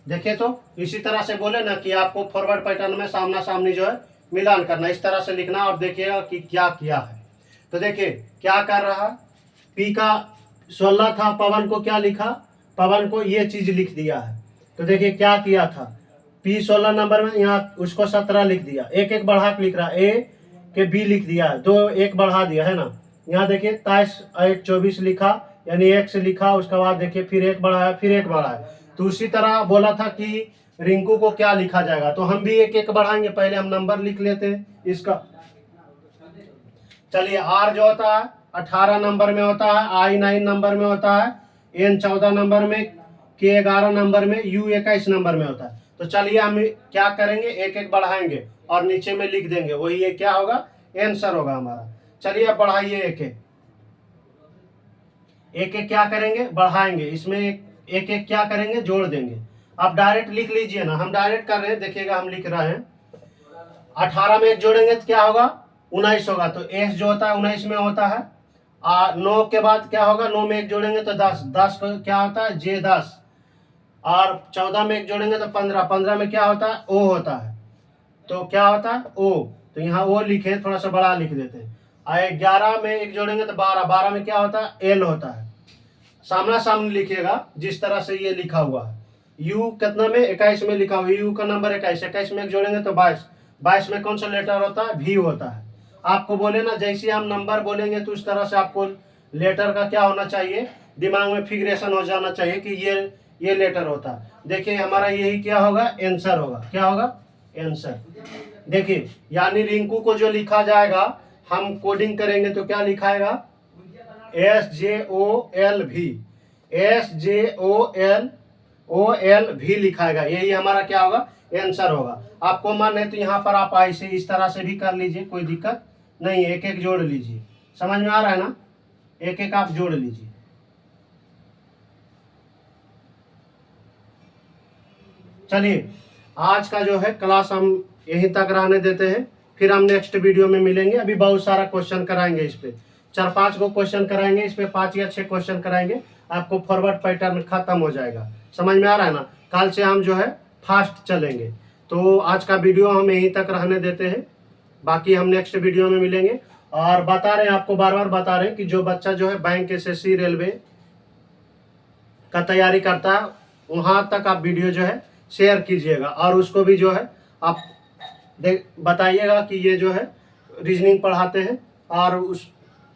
Speaker 1: देखिए तो इसी तरह से बोले ना कि आपको फॉरवर्ड पैटर्न में सामना सामनी जो है मिलान करना, इस तरह से लिखना, और देखिएगा कि क्या किया है। तो देखिए क्या कर रहा है, पी का 16 था, पवन को क्या लिखा? पवन को ये चीज लिख दिया है। तो देखिए क्या किया था, पी 16 नंबर में यहाँ उसको 17 लिख दिया, एक एक बढ़ा के लिख रहा, ए के बी लिख दिया है, 2 1 बढ़ा दिया है ना। यहाँ देखिए 23 1 24 लिखा, यानी 1 से लिखा, उसके बाद देखिए फिर 1 बढ़ाया, फिर 1 बढ़ाया। तो उसी तरह बोला था कि रिंकू को क्या लिखा जाएगा, तो हम भी एक एक बढ़ाएंगे। पहले हम नंबर लिख लेते हैं इसका। चलिए आर जो होता है 18 नंबर में होता है, आई 9 नंबर में होता है, एन 14 नंबर में, के 11 नंबर में, यू 21 नंबर में होता है। तो चलिए हम क्या करेंगे, एक एक बढ़ाएंगे और नीचे में लिख देंगे, वही ये क्या होगा, आंसर होगा हमारा। चलिए अब बढ़ाइए एक एक क्या करेंगे, बढ़ाएंगे, इसमें एक एक क्या करेंगे, जोड़ देंगे। आप डायरेक्ट लिख लीजिए ना, हम डायरेक्ट कर रहे हैं, देखिएगा हम लिख रहे हैं। 18 में 1 जोड़ेंगे तो क्या होगा, 19 होगा। तो एस जो होता है 19 में होता है, 9 के बाद क्या होगा, 9 में 1 जोड़ेंगे तो 10, 10 को क्या होता है J10, और 14 में 1 जोड़ेंगे तो 15, 15 में क्या होता है O होता है, तो क्या होता है O, तो यहाँ O लिखे, थोड़ा सा बड़ा लिख देते हैं। और 11 में 1 जोड़ेंगे तो 12, 12 में क्या होता है L होता है। सामना सामने लिखिएगा जिस तरह से ये लिखा हुआ है। U कितना में 21 में लिखा हुआ है, U का नंबर 21, 21 में 1 जोड़ेंगे तो 22, 22 में कौन सा लेटर होता है V होता है। आपको बोले ना, जैसे हम नंबर बोलेंगे तो उस तरह से आपको लेटर का क्या होना चाहिए, दिमाग में फिगरेशन हो जाना चाहिए कि ये लेटर होता है। देखिए हमारा यही क्या होगा, आंसर होगा, क्या होगा आंसर। देखिए यानी रिंकू को जो लिखा जाएगा, हम कोडिंग करेंगे तो क्या लिखाएगा, SJOLV, SJOLV लिखाएगा, यही हमारा क्या होगा आंसर होगा। आपको मन है तो यहाँ पर आप ऐसे इस तरह से भी कर लीजिए, कोई दिक्कत नहीं, एक एक जोड़ लीजिए। समझ में आ रहा है ना, एक एक आप जोड़ लीजिए। चलिए आज का जो है क्लास हम यहीं तक रहने देते हैं, फिर हम नेक्स्ट वीडियो में मिलेंगे। अभी बहुत सारा क्वेश्चन कराएंगे, इस पे 4-5 को क्वेश्चन कराएंगे, इस पे 5 या 6 क्वेश्चन कराएंगे, आपको फॉरवर्ड पैटर्न खत्म हो जाएगा। समझ में आ रहा है ना, कल से हम जो है फास्ट चलेंगे। तो आज का वीडियो हम यहीं तक रहने देते हैं, बाकी हम नेक्स्ट वीडियो में मिलेंगे। और बता रहे हैं आपको, बार बार बता रहे हैं कि जो बच्चा जो है बैंक SSC रेलवे का तैयारी करता है, वहाँ तक आप वीडियो जो है शेयर कीजिएगा, और उसको भी जो है आप बताइएगा कि ये जो है रीजनिंग पढ़ाते हैं, और उस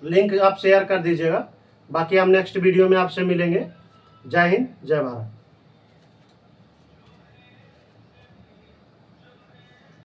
Speaker 1: लिंक आप शेयर कर दीजिएगा। बाकी हम नेक्स्ट वीडियो में आपसे मिलेंगे। जय हिंद, जय भारत।